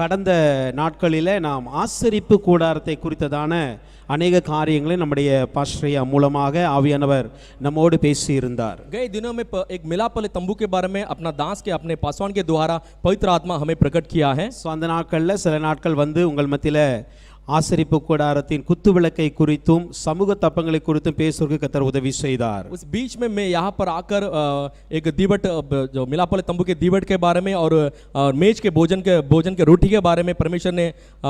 கடந்த நாட்களிலே நாம் ஆசரிப்பு கூடாரத்தை குறித்ததான அநேக காரியங்களை நம்முடைய பாஸ்டரையா மூலமாக ஆவியானவர் நம்மோடு பேசி இருந்தார். गए दिनों में एक मिलाप वाले तंबू के बारे में अपना दास के अपने पासवान के द्वारा पवित्र आत्मा हमें प्रकट किया है. ஸோ அந்த நாட்களில் சில நாட்கள் வந்து உங்கள் மத்தியில் ஆசரிப்பு கூடாரத்தின் குத்து விளக்கை குறித்தும் சமூக தப்பங்களை குறித்தும் பேசுவதற்கு கர்த்தர் உதவி செய்தார். उस बीच में मैं यहाँ पर आकर एक दीवट जो मिलाप वाले तंबू के दीवट के बारे में और मेज के भोजन के रोटी के बारे में परमेश्वर ने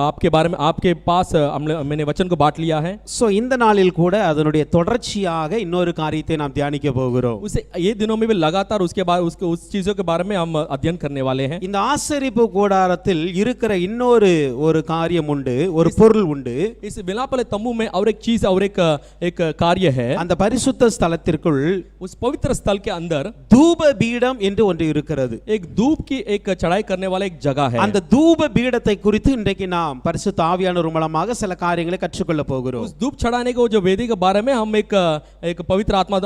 आपके बारे में आपके पास मैंने वचन को बांट लिया है. ஸோ இந்த நாளில் கூட அதனுடைய தொடர்ச்சியாக இன்னொரு காரியத்தை நாம் தியானிக்க போகிறோம். उसे ये दिनों में भी लगातार उसके बाद उस चीजों के बारे में हम अध्ययन करने वाले हैं. இந்த ஆசரிப்பு கூடாரத்தில் இருக்கிற இன்னொரு ஒரு காரியம் உண்டு, ஒரு பொருள் உண்டு. इस मिलाप वाले तंबू में और एक चीज और एक कार्य है. அந்த பரிசுத்த ஸ்தலத்திற்குள் उस पवित्र स्थल के अंदर தூப பீடம் என்று ஒன்று இருக்கிறது. एक धूप की एक चढ़ाई करने वाला एक जगह है. அந்த தூப பீடத்தை குறித்து இன்றைக்கு நாம் பரிசுத்த ஆவியானவர் மூலமாக சில காரியங்களை கற்றுக்கொள்ள போகிறோம். उस धूप चढ़ाने को जो वेदी के बारे में हम एक पवित्र आत्मा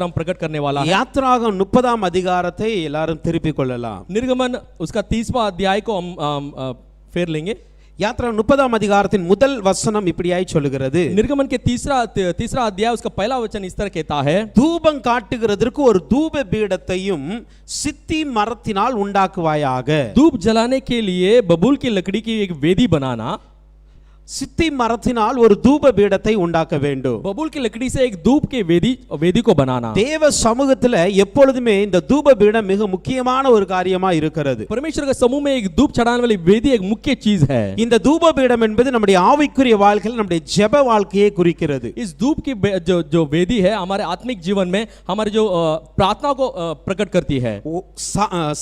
हम प्रकट करने वाला है. யாத்திராகமம் 30ஆம் அதிகாரத்தை எல்லாரும் திருப்பிக் கொள்ளலாம். निर्गमन उसका 30वां अध्याय को हम फेर लेंगे. யாத்திராகமம் 30ஆம் அதிகாரத்தின் முதல் வசனம் இப்படியாய் சொல்லுகிறது. निर्गमन के तीसरा अध्याय उसका पहला वचन इस तरह कहता है, தூபம் காட்டுகிறதற்கு ஒரு தூப பீடத்தையும் சித்தி மரத்தினால் உண்டாக்குவாயாக. धूप जलाने के लिए बबूल की लकड़ी की एक वेदी बनाना. சித்தி மரத்தினால் ஒரு தூப பீடத்தை உண்டாக்க வேண்டும். बबूल की लकड़ी से एक धूप के वेदी को बनाना. தேவ சமூகத்துல எப்பொழுதுமே இந்த தூப பீடம் மிக முக்கியமான ஒரு காரியமா இருக்கிறது. परमेश्वर के समूह में एक धूप चढ़ाने वाली वेदी एक मुख्य चीज है. இந்த தூப பீடம் என்பது நம்முடைய ஆவிக்குரிய வாழ்க்கையில் நம்முடைய ஜெப வாழ்க்கையை குறிக்கிறது. इस धूप की जो वेदी है हमारे आत्मिक जीवन में हमारे जो प्रार्थना को प्रकट करती है.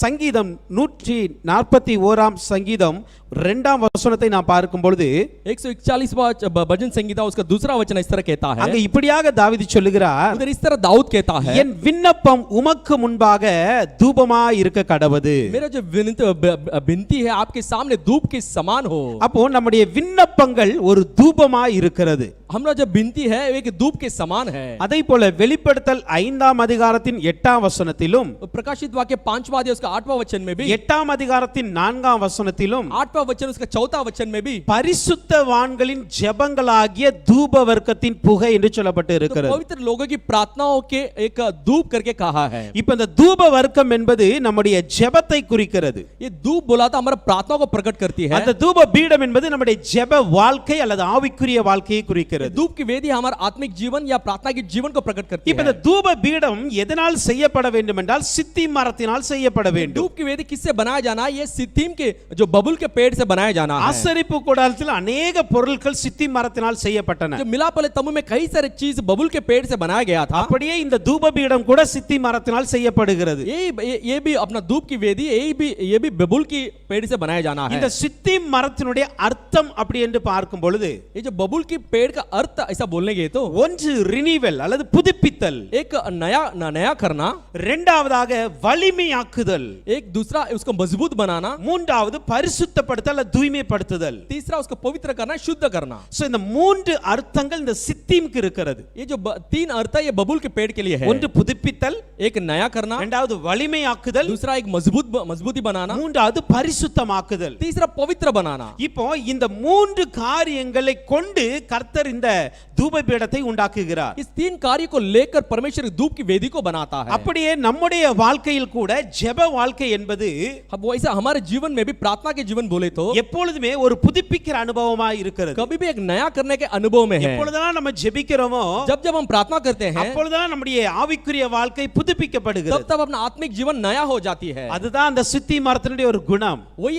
சங்கீதம் 141ஆம் சங்கீதம் 2ஆம் வசனத்தை நாம் பார்க்கும் பொழுது 141वां भजन संगीता उसका दूसरा वचन इस तरह कहता है. அங்க இப்படியாக தாவீது சொல்லுகிறார், उधर इस तरह दाऊद कहता है, என் விண்ணப்பம் உமக்கு முன்பாக தூபமாய் இருக்க கடவது. मेरा जो विनती है आपके सामने धूप के समान हो. அப்போ நம்முடைய விண்ணப்பங்கள் ஒரு தூபமாய் இருக்கிறது. हमरा जो विनती है एक धूप के समान है. அதே போல வெளிப்படுத்தல் 5ஆம் அதிகாரத்தின் 8ஆம் வசனத்திலும் प्रकाशित वाक्य 5वां अध्याय उसका 8वां वचन में भी 8ஆம் அதிகாரத்தின் 4ஆம் வசனத்திலும் 8वां वचन उसका 4वां वचन में भी பரிசுத்தவான்களின் ஜெபங்களாகிய தூப வர்க்கத்தின் புகை என்று சொல்லப்பட்டு இருக்கிறது. पवित्र लोगों की प्रार्थनाओं के एक धूप करके कहा है. இப்போ இந்த தூப வர்க்கம் என்பது நம்முடைய ஜெபத்தை குறிக்கிறது. ये धूप बोला था हमारा प्रार्थना को प्रकट करती है. அந்த தூப பீடம் என்பது நம்முடைய ஜெப வாழ்க்கை அல்லது ஆவிக்குரிய வாழ்க்கையை குறிக்கிறது. धूप की वेदी हमारा आत्मिक जीवन या प्रार्थना के जीवन को प्रकट करती है. இப்போ இந்த தூப பீடம் எதனால் செய்யப்பட வேண்டும் என்றால் சித்தி மரத்தினால் செய்யப்பட வேண்டும். धूप की वेदी किससे बनाया जाना है? ये सित्तीम के जो बबुल के पेड़ से बनाया जाना है. ஆசரிப்பு கூடாரத்தில் अनेक பொருட்கள் சித்தி மரத்தினால் செய்யப்பட்டன. जो मिलाप वाले तंबू में कई सारे चीज बबुल के पेड़ से बनाया गया था. அப்படியே இந்த தூப பீடம் கூட சித்தி மரத்தினால் செய்யப்படுகிறது. ये भी अपना धूप की वेदी ये भी बबुल की पेड़ से बनाया जाना है. இந்த சித்தி மரத்தினுடைய அர்த்தம் அப்படி என்று பார்க்கும் பொழுது ये जो बबुल की पेड़ का अर्थ ऐसा बोलने गए तो ஒன்று ரினிவல் அல்லது புதுப்பித்தல், एक नया करना, இரண்டாவதாக வலிமையாக்குதல், एक दूसरा उसको मजबूत बनाना, மூன்றாவது பரிசுத்தப்படுத்தல் அல்லது தூய்மைப்படுத்துதல், तीसरा उसको पवित्र करना, शुद्ध करना. சோ இந்த மூன்று அர்த்தங்கள் இந்த சித்திம்க்கு இருக்கிறது. ये जो तीन अर्थ है ये बबुल के पेड़ के लिए है. ஒன்று புதுப்பித்தல், एक नया करना, இரண்டாவது வலிமையாக்குதல், दूसरा एक मजबूती बनाना, மூன்றாவது பரிசுத்தமாக்குதல். तीसरा पवित्र बनाना. இப்போ இந்த மூன்று காரியங்களை கொண்டு கர்த்தர் இந்த தூபபீடத்தை உண்டாக்குகிறார். इस तीन कार्य को लेकर परमेश्वर धूप की वेदी को बनाता है. அப்படியே நம்முடைய வாழ்க்கையில் கூட ஜெப வாழ்க்கை என்பது अब वैसा हमारे जीवन में भी प्रार्थना के जीवन बोले तो எப்பொழுதுமே ஒரு புதுப்பிக்கிற அனுபவமாய் இருக்கிறது. कभी भी एक नया करने के अनुभव में है. எப்பொழுதெல்லாம் நம்ம ஜெபிக்கிறோமோ जब हम प्रार्थना करते हैं அப்பொழுதுதான் நம்முடைய ஆவிக்குரிய வாழ்க்கை புதுப்பிக்கப்படுகிறது. तब अपना आत्मिक जीवन नया हो जाती है. அதுதான் அந்த சித்தி மரத்தினுடைய ஒரு குணம். वही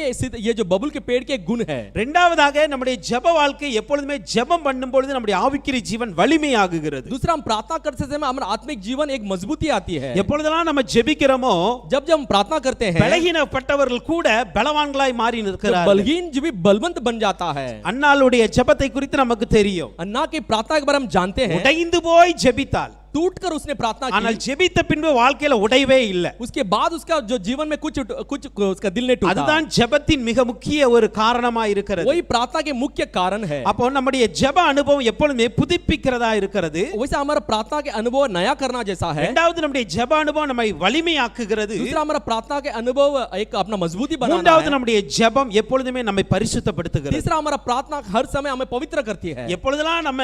ये जो बबुल के पेड़ के एक गुण है. இரண்டாவதாக நம்முடைய ஜெப வாழ்க்கை எப்பொழுதுமே ஜெபம் பண்ணும் பொழுது நம்முடைய ஆவிக்குரிய ஜீவன் வலிமையாகுகிறது. दूसरा हम प्रार्थना करते समय हमारा आत्मिक जीवन एक मजबूती आती है. எப்பொழுதெல்லாம் நம்ம ஜெபிக்கிறோமோ जब हम प्रार्थना करते हैं பலகீனப்பட்டவர்கள் கூட பலவான்களாய் மாறி நிற்கிறார்கள். बलहीन जो भी बलवंत बन जाता है. அன்னாளுடைய ஜெபத்தை குறித்து நமக்கு தெரியும். अन्ना की प्रार्थना के बारे में जानते हैं. உடைந்து போய் ஜெபித்தாள். टूटकर उसने प्रार्थना ஆனால் की, ஜெபித்த பின்பு வாழ்க்கையில உடையவே இல்லை. उसके बाद उसका जो जीवन में कुछ उसका दिल ने टूटा, அதுதான் ஜெபத்தின் மிக முக்கிய ஒரு காரணமா இருக்கிறது. वही प्रार्थना के मुख्य कारण है। அப்போ நம்முடைய ஜெப அனுபவம் எப்பொழுதுமே புதுப்பிக்கிறதா இருக்கிறது. वैसे हमारा प्रार्थना के अनुभव नया करना जैसा है। இரண்டாவது நம்முடைய ஜெப அனுபவம் நம்மை வலிமையாக்குகிறது. दूसरा हमारा प्रार्थना के अनुभव एक अपना मजबूती बनाना மூன்றாவது है। நம்முடைய ஜெபம் எப்பொழுதுமே நம்மை பரிசுத்தப்படுத்துகிறது. तीसरा हमारा प्रार्थना हर समय हमें पवित्र करती है। எப்பொழுதெல்லாம் நம்ம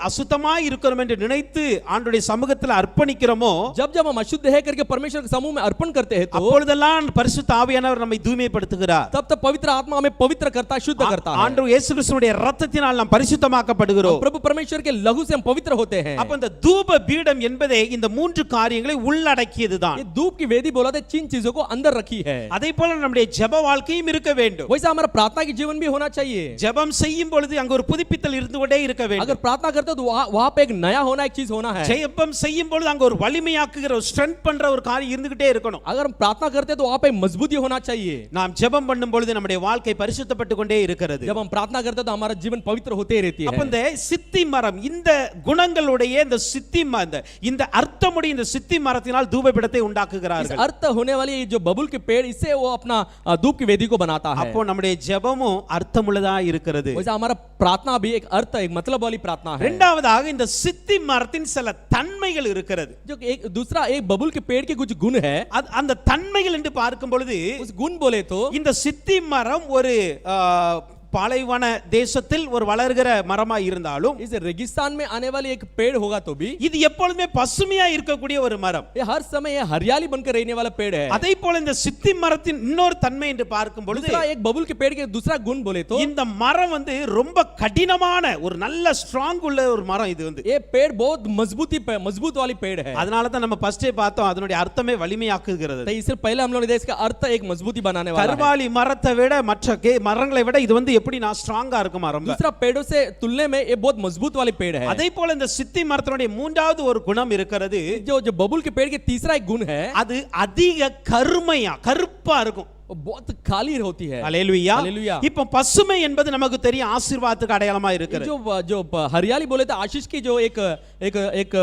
அசுத்தமாய் இருக்கிறோம் என்று நினைத்து ஆண்டவருடைய சமூகத்தில் அர்ப்பணிக்கிறோமோ, जब जब हम अशुद्ध है करके परमेश्वर के समूह में अर्पण करते हैं तो அப்பொழுதெல்லாம் பரிசுத்த ஆவியானவர் நம்மை தூய்மைப்படுத்துகிறார். तब तब पवित्र आत्मा हमें पवित्र करता है, शुद्ध करता है। ஆண்டவர் இயேசு கிறிஸ்துவினுடைய இரத்தத்தினால் நாம் பரிசுத்தமாக்கப்படுகிறோம். प्रभु परमेश्वर के लहू से हम पवित्र होते हैं। அப்ப இந்த தூப பீடம் என்பதே இந்த மூன்று காரியங்களை உள்ளடக்கியதுதான். ये धूप की वेदी बोला था, जिन चीजों को अंदर रखी है। அதே போல நம்முடைய ஜெப வாழ்க்கையும் இருக்க வேண்டும். वैसा हमारा प्रार्थना की जीवन भी होना चाहिए। ஜெபம் செய்யும் பொழுது அங்க ஒரு புதுப்பித்தல் இருந்து கொண்டே இருக்க வேண்டும். अगर प्रार्थना करते हो तो वहां पे एक नया होना, एक चीज होना है। ஜெபம் செய்யும் பொழுது அங்க ஒரு வலிமையாக்குகிற ஒரு ஸ்ட்ரென்த் பண்ற ஒரு காரியம் இருந்துகிட்டே இருக்கணும். अगर हम प्रार्थना करते हैं तो वहां पे मजबूती होना चाहिए। நாம் ஜெபம் பண்ணும் பொழுது நம்முடைய வாழ்க்கை பரிசுத்தப்பட்டு கொண்டே இருக்கிறது. जब हम प्रार्थना करते हैं तो हमारा जीवन पवित्र होते रहती है। அப்ப இந்த சித்தி மரம், இந்த குணங்களுடைய இந்த சித்தி இந்த அர்த்தமுடைய இந்த சித்தி மரத்தினால் தூபபீடத்தை इस உண்டாக்குகிறார்கள். अर्थ होने वाली जो बबुल के पेड़, इससे वो अपना धूप की वेदी को बनाता है। அப்போ நம்முடைய ஜெபமும் அர்த்தமுள்ளதா இருக்கிறது. वैसे हमारा प्रार्थना भी एक अर्थ, एक मतलब वाली प्रार्थना है। இரண்டாவதாக இந்த சித்தி மரத்தின் சில தன்மைகள் இருக்கிறது. जो एक दूसरा एक बबुल के पेड़ के कुछ गुण है। அந்த தன்மைகள் என்று பார்க்கும் பொழுது उस गुण बोले तो இந்த சித்தி மரம் ஒரு பாலைவன தேசத்தில் ஒரு வளர்கிற மரமா இருந்தாலும், इस रेगिस्तान में आने वाली एक पेड़ होगा तो भी இது எப்பொழுதுமே பசுமையா இருக்கக்கூடிய ஒரு மரம். ये हर समय ये हरियाली बनकर रहने वाला पेड़ है। அதே போல இந்த சித்தி மரத்தின் இன்னொரு தன்மை என்று பார்க்கும் பொழுது दूसरा एक बबुल के पेड़ के दूसरा गुण बोले तो இந்த மரம் ரொம்ப கடினமான ஒரு நல்ல ஸ்ட்ராங் உள்ள ஒரு மரம். இது ये पेड़ बहुत मजबूत वाली पेड़ है। அதனால தான் நம்ம ஃபர்ஸ்டே பார்த்தோம், அதனுடைய அர்த்தமே வலிமையாக்குகிறது. तो इससे पहले हम लोगों ने देखा इसका अर्थ एक मजबूती बनाने वाला है। கர்வாலி மரத்தை விட மற்ற மரங்களை விட இது எப்படி நான் ஸ்ட்ராங்கா இருக்குமா ரொம்ப. दूसरा पेड़ों से तुलने में ये बहुत मजबूत वाली पेड़ है। அதே போல இந்த சித்தி மரத்தினுடைய மூன்றாவது ஒரு குணம் இருக்கிறது. जो बबुल के पेड़ के तीसरा एक गुण है, அது அதிக கருப்பா இருக்கும். बहुत काली होती है। அல்லேலூயா. हालेलुया। இப்போ பசுமை என்பது நமக்கு தெரியும் ஆசீர்வாதத்துக்கு அடையாளமா இருக்கிறது. जो हरियाली बोले तो आशीष की जो एक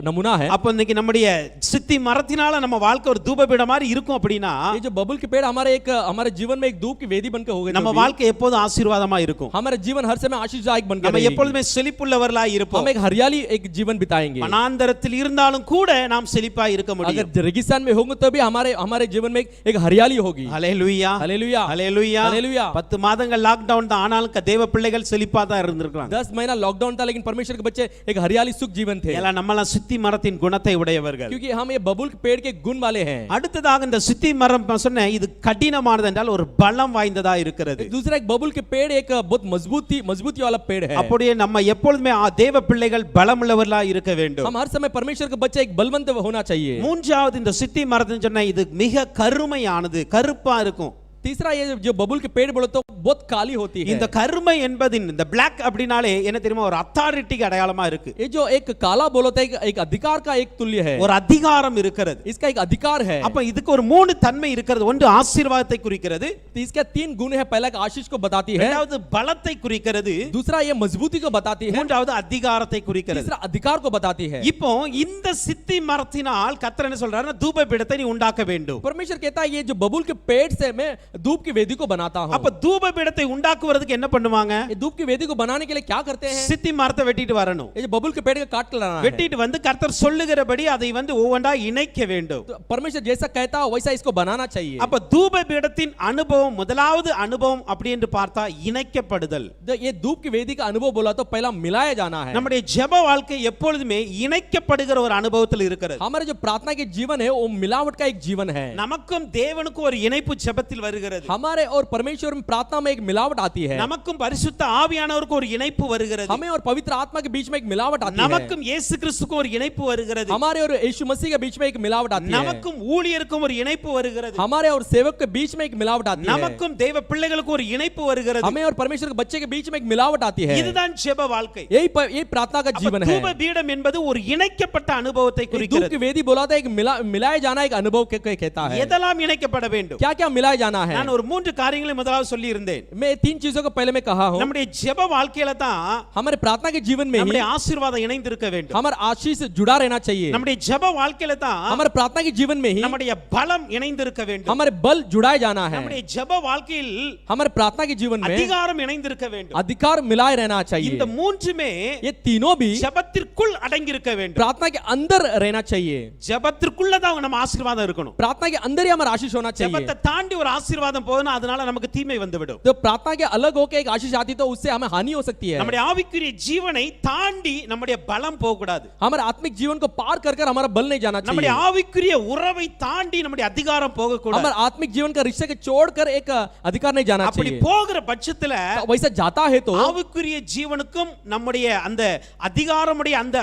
नमूना है। அப்ப இன்னைக்கு நம்முடைய சித்தி மரத்தினால நம்ம வாழ்க்கை ஒரு தூபபீடம் மாதிரி இருக்கும் அப்படினா, ये जो बबुल के पेड़ हमारे जीवन में एक धूप की वेदी बनकर होगा। நம்ம வாழ்க்கை எப்போதும் ஆசீர்வாதமா இருக்கும். हमारा जीवन हर समय आशीषदायक बनकर நம்ம रहेगी। எப்பொழுதுமே செழிப்புள்ளவர்களாய் இருப்போம். हम एक हरियाली एक जीवन बिताएंगे। வனாந்தரத்தில் இருந்தாலும் கூட நாம் செழிப்பாய் இருக்க முடியும். अगर रेगिस्तान में होंगे तो भी हमारे जीवन में एक हरियाली होगी। ஹalleluya. हालेलुया। ஹalleluya. हालेलुया। 10 மாதங்கள் லாக்டவுன் தான், ஆனாலும் தேவ பிள்ளைகள் செழிப்பா தான் இருந்திருக்காங்க. 10 महीना लॉकडाउन था, लेकिन परमेश्वर के बच्चे एक हरियाली सुख जीवन थे। எல்லாம் நம்மலாம் சித்தி மரத்தின் குணத்தை உடையவர்கள். क्योंकि हम ये बबुल के पेड़ के गुण वाले हैं। அடுத்ததாக இந்த சித்தி மரம் சொன்ன இது கடினமானது என்றால் ஒரு பலம் வாய்ந்ததா இருக்கிறது. दूसरा एक बबुल के पेड़ एक बहुत मजबूती वाला पेड़ है। அப்படியே நம்ம எப்பொழுதுமே தேவ பிள்ளைகள் பலமுள்ளவர்களா இருக்க வேண்டும். हम हर समय परमेश्वर के बच्चे एक बलवंत होना चाहिए। மூன்றாவது இந்த சித்தி மரத்தின் சொன்ன இது மிக கருமையானது, கருப்பா இருக்கும். तीसरा ये जो बबुल के पेड़ बोले तो बहुत काली होती है। இந்த கருமை என்பதின் இந்த black அப்படினாலே என்ன தெரியுமா, ஒரு அத்தாரிட்டிக்கு அடையாளமா இருக்கு. ये जो एक काला बोलता है एक अधिकार का एक तुल्य है। ஒரு அதிகாரம் இருக்கிறது. इसका एक अधिकार है। அப்ப இதுக்கு ஒரு மூணு தன்மை இருக்கிறது. ஒன்று ஆசீர்வாதத்தை குறிக்கிறது, तो इसके 3 गुण है। पहला आशीष को बताती है, இரண்டாவது பலத்தை குறிக்கிறது, दूसरा ये मजबूती को बताती है, மூன்றாவது அதிகாரத்தை குறிக்கிறது. तीसरा अधिकार को बताती है। இப்போ இந்த சித்தி மரத்தினால் கர்த்தர் என்ன சொல்றாருன்னா தூபபீடத்தை நீ உண்டாக்க வேண்டும். परमेश्वर कहता है ये जो बबुल के पेड़ से मैं धूप की वेदी को बनाता हूं। அப்ப தூபபீடத்தை உண்டாக்குவதற்கு என்ன பண்ணுவாங்க? ये धूप की वेदी को बनाने के लिए क्या करते हैं? சித்தி மரத்தை வெட்டிட்டு வரணும். ये जो बबुल के पेड़ का काट कर लाना है। வெட்டிட்டு வந்து கர்த்தர் சொல்லுகிறபடி அதை ஒவ்வொன்றா இணைக்க வேண்டும். तो परमेश्वर जैसा कहता है वैसा इसको बनाना चाहिए। அப்ப தூபபீடத்தின் அனுபவம், முதலாவது அனுபவம் அப்படி என்று பார்த்தா இணைக்கப்படுதல். ये धूप की वेदी का अनुभव बोला तो पहला मिलाया जाना है। நம்முடைய ஜெப வாழ்க்கை எப்பொழுதுமே இணைக்கப்படுகிற ஒரு அனுபவத்தில் இருக்கிறது. हमारे जो प्रार्थना के जीवन है वो मिलावट का एक जीवन है। நமக்கும் தேவனுக்கும் ஒரு இணைப்பு ஜெபத்தில் வருகிறது. हमारे और परमेश्वर में प्रार्थना में एक मिलावट आती है। நமக்கும் பரிசுத்த ஆவியானவருக்கு ஒரு இணைப்பு வருகிறது. हमें और पवित्र आत्मा के बीच में एक मिलावट आती है। நமக்கும் இயேசு கிறிஸ்துவுக்கு ஒரு இணைப்பு வருகிறது. हमारे और यीशु मसीह के बीच में एक मिलावट आती है। நமக்கும் ஊழியருக்கும் ஒரு இணைப்பு வருகிறது. हमारे और सेवक के बीच में एक मिलावट आती है। நமக்கும் தேவ பிள்ளைகளுக்கு ஒரு இணைப்பு வருகிறது. हमें और परमेश्वर के बच्चे के बीच में एक मिलावट आती है। இதுதான் ஜெப வாழ்க்கை. यही प्रार्थना का जीवन है। தூப பீடம் என்பது ஒரு இணைக்கப்பட்ட அனுபவத்தை धूप குறிக்கிறது. की वेदी बोला था एक मिलाया जाना एक अनुभव कहता है। எதெல்லாம் இணைக்கப்பட வேண்டும்? क्या क्या मिलाया जाना है। நான் ஒரு மூன்று காரியங்களை முதலாவது சொல்லி இருந்தேன். मैं 3 चीजों को पहले मैं कहा हूं। நம்முடைய ஜெப வாழ்க்கையில தான் हमारे प्रार्थना के जीवन में ही நம்முடைய ஆசீர்வாதம் இணைந்திருக்க வேண்டும். हमारा आशीष जुड़ा रहना चाहिए। நம்முடைய ஜெப வாழ்க்கையில தான் हमारे प्रार्थना के जीवन में ही நம்முடைய பலம் இணைந்திருக்க வேண்டும். हमारे बल जुड़ाए जाना है। நம்முடைய ஜெப வாழ்க்கையில் हमारे प्रार्थना के जीवन में அதிகாரம் இணைந்திருக்க வேண்டும். अधिकार मिलाए रहना चाहिए। இந்த மூன்றுமே ये तीनों भी ஜெபத்திற்குள் அடங்கி இருக்க வேண்டும். प्रार्थना के अंदर रहना चाहिए। ஜெபத்திற்குள்ள தான் நம்ம ஆசீர்வாதம் இருக்கணும். प्रार्थना के अंदर ही हमारा आशीष होना चाहिए। ஜெபத்தை தாண்டி ஒரு ஆசீர்வாதம் போனா அதனால நமக்கு தீமை வந்துவிடும். तो प्रार्थना के अलग होकर एक आशीष आती तो उससे हमें हानि हो सकती है। நம்முடைய ஆவிக்குரிய ஜீவனை தாண்டி நம்முடைய பலம் போக கூடாது. हमारे आत्मिक जीवन को पार कर कर हमारा बल नहीं जाना चाहिए। நம்முடைய ஆவிக்குரிய உறவை தாண்டி நம்முடைய அதிகாரம் போக கூடாது. हमारे आत्मिक जीवन का रिश्ते के छोड़कर एक अधिकार नहीं जाना அப்படி चाहिए। போகிற பட்சத்துல वैसा जाता है तो ஆவிக்குரிய ஜீவனுக்கும் நம்முடைய அந்த அதிகாரமுடைய அந்த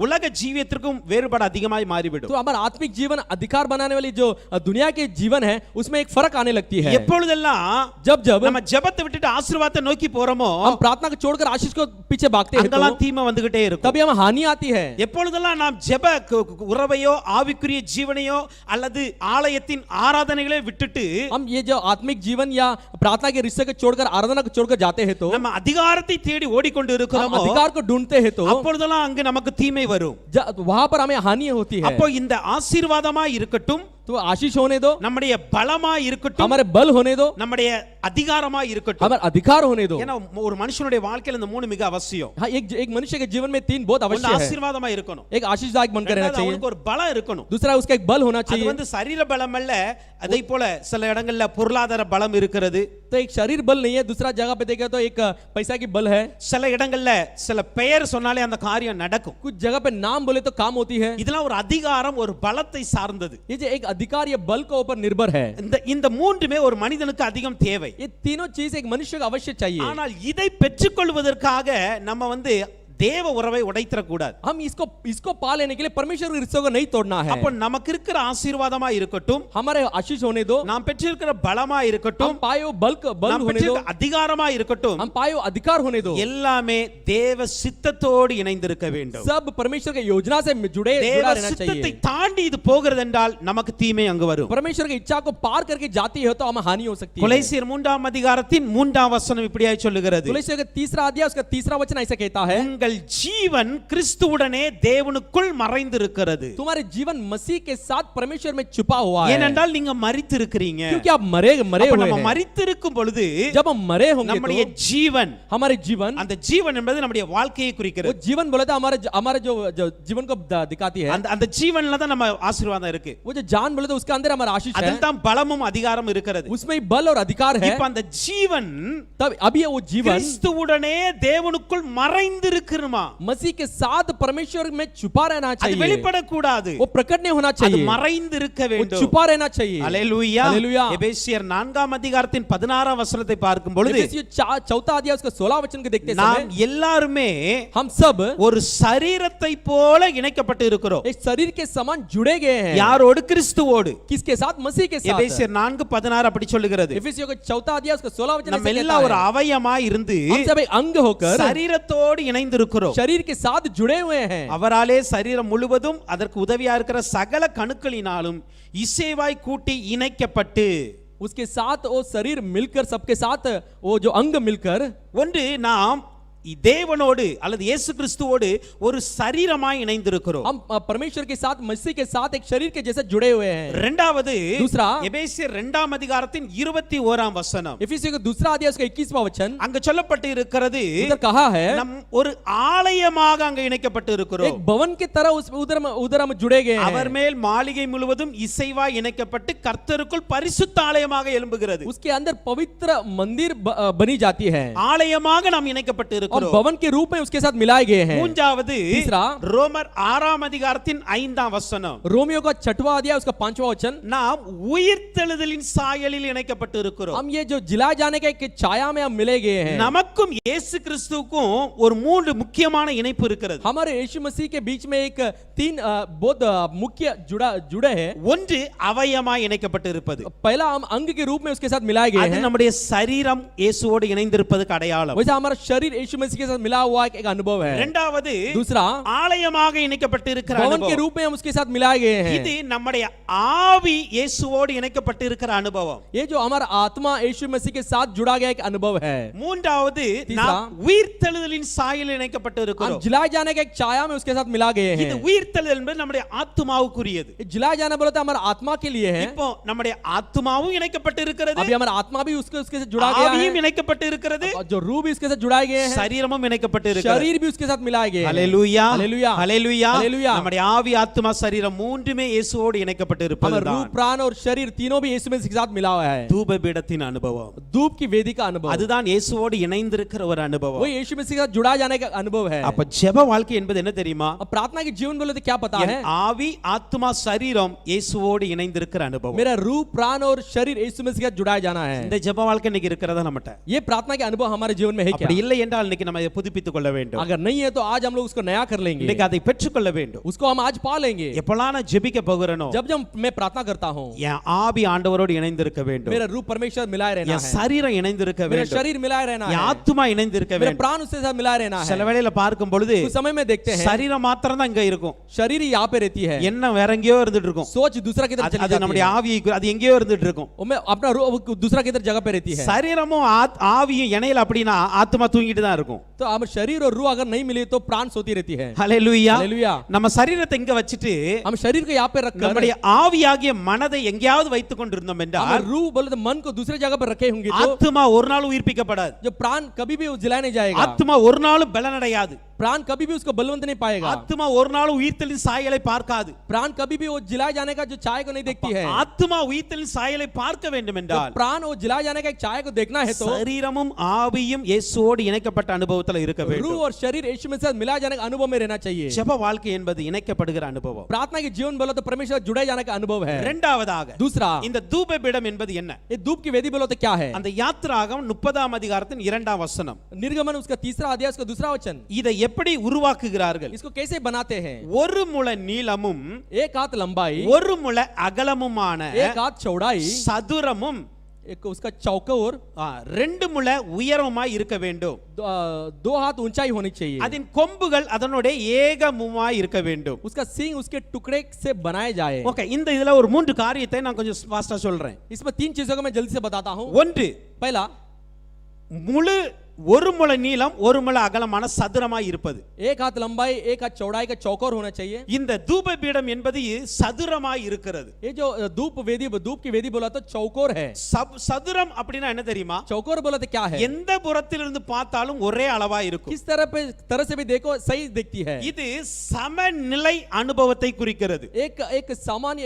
உலக ஜீவியத்திற்கும் வேறுபாடு அதிகமாய் மாறிவிடும். तो हमारा आत्मिक जीवन अधिकार बनाने वाली जो दुनिया के जीवन है उसमें एक फर्क आने लगती है। எப்பொழுதெல்லாம் जब நம்ம ஜெபத்தை விட்டுட்டு ஆசீர்வாதத்தை நோக்கி போறோமோ हम प्रार्थना को छोड़कर आशीष को पीछे भागते हैं அங்கெல்லாம் तो தீமை வந்துகிட்டே இருக்கும். तभी हमें हानि आती है। எப்பொழுதெல்லாம் நாம் ஜெப உறவையோ ஆவிக்குரிய ஜீவனையோ அல்லது ஆலயத்தின் ஆராதனைகளை விட்டுட்டு हम ये जो आत्मिक जीवन या प्रार्थना के रिश्ते को छोड़कर आराधना को छोड़कर जाते हैं तो நம்ம அதிகாரத்தை தேடி ஓடிக்கொண்டு हम இருக்கிறோமோ अधिकार को ढूंढते हैं तो அப்பொழுதெல்லாம் அங்க நமக்கு தீமை வரும். वहां पर हमें हानि होती है। அப்போ இந்த ஆசீர்வாதமா இருக்கட்டும், तो आशीष होने दो, நம்முடைய பலமா இருக்கட்டும், हमारे बल होने दो, நம்முடைய அதிகாரமா இருக்கட்டும். हमारे अधिकार होने दो। ஏன்னா ஒரு மனுஷனுடைய வாழ்க்கையில இந்த மூணு மிக அவசியம். हाँ, एक मनुष्य के जीवन में 3 बहुत ஒன்னு आवश्यक है। ஆசீர்வாதமா இருக்கணும், एक आशीषदायक बनकर रहना चाहिए, அவனுக்கு ஒரு பலம் இருக்கணும், दूसरा उसका एक बल होना அது चाहिए। வந்து சரீர பலம் அல்ல. அதே போல சில இடங்கள்ல பொருளாதார பலம் இருக்கிறது, तो एक शरीर बल नहीं है। दूसरा जगह पे देखे तो एक पैसा की बल है। சில இடங்கள்ல சில பெயர் சொன்னாலே அந்த காரியம் நடக்கும். कुछ जगह पे नाम बोले तो काम होती है। இதெல்லாம் ஒரு அதிகாரம், ஒரு பலத்தை சார்ந்தது. ये जो एक अधिकार या बल के ऊपर निर्भर है। இந்த மூன்றுமே ஒரு மனிதனுக்கு அதிகம் தேவை. ये तीनों चीज एक मनुष्य को अवश्य चाहिए। ஆனால் இதை பெற்றுக்கொள்வதற்காக நம்ம வந்து தேவ உறவை உடைத்திர கூடாது. हम इसको पा लेने के लिए परमेश्वर के रिश्तों को नहीं तोड़ना है। அப்ப நமக்கு இருக்கிற ஆசீர்வாதமா இருக்கட்டும், हमारे आशीष होने दो, நாம் பெற்றிருக்கிற பலமா இருக்கட்டும், हम पायो बल நாம் होने दो, பெற்றிருக்கிற அதிகாரமா இருக்கட்டும், हम पायो अधिकार होने दो, எல்லாமே தேவ சித்தத்தோடு இணைந்திருக்க வேண்டும். सब परमेश्वर की योजना से जुड़ा தேவ रहना சித்தத்தை चाहिए। தாண்டி இது போகிறது என்றால் நமக்கு தீமை அங்கு வரும். परमेश्वर की इच्छा को पार करके जाती है तो हमें हानि हो सकती है। கொலைசியர் 3ஆம் அதிகாரத்தின் 3ஆம் வசனம் இப்படியாய் சொல்லுகிறது, कोलोसियों का 3रा अध्याय उसका 3रा वचन ऐसा कहता है, உங்கள் ஜீவன் கிறிஸ்துவுடனே தேவனுக்குள் மறைந்திருக்கிறது. तुम्हारे जीवन मसीह के साथ परमेश्वर में छुपा हुआ है। ஏனென்றால் நீங்க மரித்திருக்கிறீங்க. क्योंकि आप मरे அப்ப हुए நம்ம हैं। மரித்திருக்கும் பொழுது जब हम मरे होंगे நம்முடைய तो ஜீவன், हमारे जीवन, அந்த ஜீவன் என்பது நம்முடைய வாழ்க்கையை वो குறிக்கிறது. जीवन बोला था हमारे जो जीवन को दिखाती है। அந்த ஜீவன்ல தான் நம்ம ஆசீர்வாதம் இருக்கு. वो जो जान बोले तो उसके अंदर हमारा आशीष है, அதில் தான் பலமும் அதிகாரம் இருக்கிறது. उसमें ही बल और अधिकार है। இப்ப அந்த ஜீவன் तब अभी वो जीवन கிறிஸ்துவுடனே தேவனுக்குள் மறைந்திருக்குமா, मसीह के साथ परमेश्वर में छुपा रहना அது चाहिए। வெளிப்படக்கூடாது, वो प्रकट नहीं होना அது चाहिए, மறைந்திருக்க वो வேண்டும். छुपा रहना चाहिए। அல்லேலூயா. हालेलुया। எபேசியர் 4ஆம் அதிகாரத்தின் 16ஆம் வசனத்தை பார்க்கும் பொழுது एफेसियों 4 अध्याय उसका 16 वचन को देखते நாம் समय எல்லாருமே हम सब ஒரு சரீரத்தை போல இணைக்கப்பட்டு இருக்கிறோம். एक शरीर के समान जुड़े गए हैं। யாரோடு? கிறிஸ்துவோடு. किसके साथ? मसीह के साथ। எபேசியர் 4:16 அப்படி சொல்லுகிறது. एफेसियों का 4 अध्याय उसका 16 वचन நம்ம ऐसा எல்லாம் कहता ஒரு है, அவயமா இருந்து हम सब एक अंग होकर சரீரத்தோடு இணைந்திருக்கிறோம். शरीर के साथ जुड़े हुए हैं। அவராலே சரீரம் முழுவதும் அதற்கு உதவியா இருக்கிற சகல கணுக்களினாலும் இசைவாய் கூட்டி இணைக்கப்பட்டு, उसके साथ वो शरीर मिलकर, सबके साथ वो जो अंग मिलकर, ஒன்று நாம் தேவனோடு அல்லது இயேசு கிறிஸ்துவோடு ஒரு சரீரமாய் இணைந்திருக்கிறோம். हम परमेश्वर के साथ, मसीह के साथ एक शरीर के जैसे जुड़े हुए हैं। இரண்டாவது, दूसरा, எபேசியர் 2ஆம் அதிகாரத்தின் 21ஆம் வசனம், एफेसियों का 2रा अध्याय उसका 21वां वचन அங்க சொல்லப்பட்டு இருக்கிறது, उधर कहा है நம் ஒரு ஆலயமாக அங்க இணைக்கப்பட்டு இருக்கிறோம். एक भवन की तरह उधर हम जुड़े गए हैं। அவர் மேல் மாளிகை முழுவதும் இசைவாய் இணைக்கப்பட்டு கர்த்தருக்குள் பரிசுத்த ஆலயமாக எழும்புகிறது. उसके अंदर पवित्र मंदिर बनी जाती है ஆலயமாக நாம் இணைக்கப்பட்டு और இருக்கிறோம். भवन के रूप में उसके साथ मिलाए गए हैं। மூன்றாவது, तीसरा, ரோமர் 6ஆம் அதிகாரத்தின் 5ஆம் வசனம், रोमियो का 6वां अध्याय उसका 5वां वचन, நாம் உயிர்த்தெழுதலின் சாயலில் இணைக்கப்பட்டு இருக்கிறோம். हम ये जो जिलाए जाने के छाया में हम मिले गए हैं। நமக்கும் இயேசு கிறிஸ்துவுக்கும் ஒரு மூன்று முக்கியமான இணைப்பு இருக்கிறது. हमारे यीशु मसीह के बीच में एक 3 बहुत मुख्य जुड़े हैं। ஒன்று அவயமாய் இணைக்கப்பட்டு இருப்பது. पहला, हम अंग के रूप में उसके साथ मिलाए गए அது हैं। நம்முடைய சரீரம் இயேசுவோடு இணைந்திருப்பதற்கு அடையாளம். वैसे हमारा शरीर यीशु मसीह के साथ मिला हुआ एक अनुभव है। இரண்டாவது दूसरा, ஆலயமாக இணைக்கப்பட்டிருக்கிற भवन के அனுபவம். रूप में हम उसके साथ मिलाए गए हैं। இது நம்முடைய ஆவி இயேசுவோடு இணைக்கப்பட்டிருக்கிற அனுபவம். ये जो हमारा आत्मा यीशु मसीह के साथ जुड़ा गया एक अनुभव है। மூன்றாவது तीसरा, நாம் உயிர்த்தெழுதலின் சாயலில் இணைக்கப்பட்டிருக்கிறோம். हम जिलाए जाने के एक छाया में उसके साथ मिला गए हैं। இது உயிர்த்தெழுதல் என்பது நம்முடைய ஆத்துமாவுக்குரியது. ये जिलाए जाना बोलते हमारा आत्मा के लिए है। இப்போ நம்முடைய ஆத்துமாவும் இணைக்கப்பட்டிருக்கிறது, अभी हमारा आत्मा भी उसके साथ जुड़ा गया है, ஆவியும் இணைக்கப்பட்டிருக்கிறது, और जो रूह भी उसके साथ जुड़ाए गए हैं, சரீரமும் இணைக்கப்பட்டிருக்கிறது. शरीर भी उसके साथ मिलाए गए हैं। ஹalleluya हालेलुया, ஹalleluya. हालेलुया। நம்முடைய ஆவி ஆத்துமா சரீரம் மூன்றுமே இயேசுவோடு हमारा இணைக்கப்பட்டிருப்பதுதான் रूह प्राण और शरीर तीनों भी यीशु मसीह के साथ मिला हुआ है। தூபபீடத்தின் அனுபவம். धूप की वेदी का अनुभव, அதுதான் இயேசுவோடு இணைந்திருக்கிற ஒரு அனுபவம். वो यीशु मसीह के साथ जुड़ा जाने का अनुभव है। அப்ப ஜெப வாழ்க்கை என்பது என்ன தெரியுமா? अब प्रार्थना के जीवन बोले तो क्या पता है? என் ஆவி ஆத்துமா சரீரம் இயேசுவோடு இணைந்திருக்கிற அனுபவம். मेरा रूह प्राण और शरीर यीशु मसीह के साथ जुड़ाया जाना है। இந்த ஜெப வாழ்க்கை இன்னைக்கு இருக்கிறதா நம்மட்ட? ये प्रार्थना के अनुभव हमारे जीवन में है क्या? அப்படி இல்லை என்றால் இன்னைக்கு நம்ம இதை புதுப்பித்துக் கொள்ள வேண்டும். अगर नहीं है तो आज हम लोग उसको नया कर लेंगे, இன்னைக்கு அதை பெற்றுக்கொள்ள வேண்டும். उसको हम आज पा लेंगे। எப்பலாம் நான் ஜெபிக்க போகிறேனோ जब जब मैं प्रार्थना करता हूँ, என் ஆவி ஆண்டவரோடு இணைந்திருக்க வேண்டும், मेरा रूह परमेश्वर मिलाए रहना என் है, சரீரம் இணைந்திருக்க मेरा வேண்டும், शरीर मिलाए रहना என் है, ஆத்துமா இணைந்திருக்க मेरा வேண்டும். प्राण उसके साथ मिलाए रहना है। சில வேளையில பார்க்கும் பொழுது उस समय में देखते हैं சரீரம் மாத்திரம் தான் இங்க இருக்கும், शरीर ही यहाँ पे रहती है, என்ன வேற எங்கேயோ இருந்துட்டு இருக்கும். सोच दूसरा की तरफ அது चली அது जाती நம்முடைய है, ஆவி அது எங்கேயோ இருந்துட்டு இருக்கும். और मैं अपना रूह दूसरा की तरफ जगह पे रहती है। சரீரமும் ஆவியும் இணையல அப்படின்னா ஆத்மா தூங்கிட்டு தான் இருக்கும். तो हम शरीर और रूह अगर नहीं मिले तो प्राण सोती रहती है। ஹalleluya. हालेलुया। நம்ம சரீரத்தை இங்க வச்சிட்டு हम शरीर को यहाँ पे रखकर நம்முடைய ஆவியாகிய மனதை எங்கேயாவது வைத்துக் கொண்டிருந்தோம் हम என்றால் रूह बोले तो मन को दूसरे जगह पर रखे होंगे तो ஆத்மா ஒரு நாள் உயிர்ப்பிக்கப்படாது. जो प्राण कभी भी जिलाया नहीं जाएगा, ஆத்மா ஒரு நாளும் பலனடையாது. प्राण कभी भी उसको बलवंत नहीं पाएगा, ஆத்மா ஒரு நாளும் உயிர்த்தலின் சாயலை பார்க்காது. प्राण कभी भी वो जिलाए जाने का जो चाय को नहीं देखती है। ஆத்மா உயிர்த்தலின் சாயலை பார்க்க வேண்டும் तो என்றால் प्राण वो जिलाए जाने का एक चाय को देखना है तो சரீரமும் ஆவியும் இயேசுவோடு இணைக்கப்பட்ட அனுபவத்துல இருக்க रूह வேண்டும். और शरीर यीशु में साथ मिलाए जाने का अनुभव में रहना चाहिए। ஜெப வாழ்க்கை என்பது இணைக்கப்படுகிற அனுபவம். प्रार्थना के जीवन बोलो तो परमेश्वर जुड़े जाने का अनुभव है। இரண்டாவதாக दूसरा, இந்த தூபபீடம் என்பது என்ன? ये धूप की वेदी बोलो तो क्या है? அந்த யாத்திராகமம் 30ஆம் அதிகாரத்தின் 2ஆம் வசனம். निर्गमन उसका तीसरा अध्याय उसका दूसरा वचन, இதை எப்படி உருவாக்குகிறார்கள்? इसको कैसे बनाते हैं? ஒரு முழ நீளமும் एक हाथ लंबाई, ஒரு முழ அகலமுமான एक हाथ चौड़ाई, சதுரமும் एक उसका चौकोर, 2 முழ உயரமாய் இருக்க வேண்டும். दो हाथ ऊंचाई होनी चाहिए, அதன் கொம்புகள் அதனுடைய ஏகமுமாய் இருக்க வேண்டும். उसका सींग उसके टुकड़े से बनाए जाए। ஓகே, இந்த இதுல ஒரு 3 காரியத்தை நான் கொஞ்சம் ஃபாஸ்டா சொல்றேன். इसमें 3 चीजों को मैं जल्दी से बताता हूँ। ஒன்று, पहला, முழு ஒரு முழ நீளம் ஒரு முழ அகலமான சதுரமாய் இருப்பது. एक हाथ लंबाई एक हाथ चौड़ाई का चौकोर होना चाहिए। இந்த தூபபீடம் என்பது சதுரமாய் இருக்கிறது. ये जो धूप की वेदी बोला तो चौकोर है। சதுரம் அப்படினா என்ன தெரியுமா? चौकोर बोला तो क्या है? எந்த புறத்திலிருந்து பார்த்தாலும் ஒரே அளவா இருக்கும். किस तरह से भी देखो सही दिखती है। இது சமநிலை அனுபவத்தை குறிக்கிறது. एक सामान्य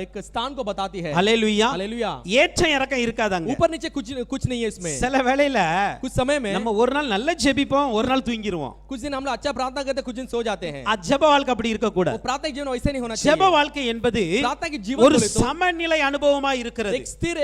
एक स्थान को बताती है। ஹalleluya. हालेलुया। ஏற்ற இறக்கம் இருக்காதாங்க. ऊपर नीचे कुछ नहीं है इसमें। சில வேளையில कुछ समय में நம்ம ஒரு நாள் நல்ல ஜெபிப்போம், ஒரு நாள் தூங்கிடுவோம். कुछ दिन हम लोग अच्छा प्रार्थना करते, कुछ दिन सो जाते हैं। ஜெப வாழ்க்கை அப்படி இருக்க वो கூடாது. प्रार्थना जीवन वैसे नहीं होना ஜெப चाहिए। வாழ்க்கை என்பது प्रार्थना की जीवन ஒரு बोले तो சமநிலை அனுபவமாய் இருக்கிறது. एक स्थिर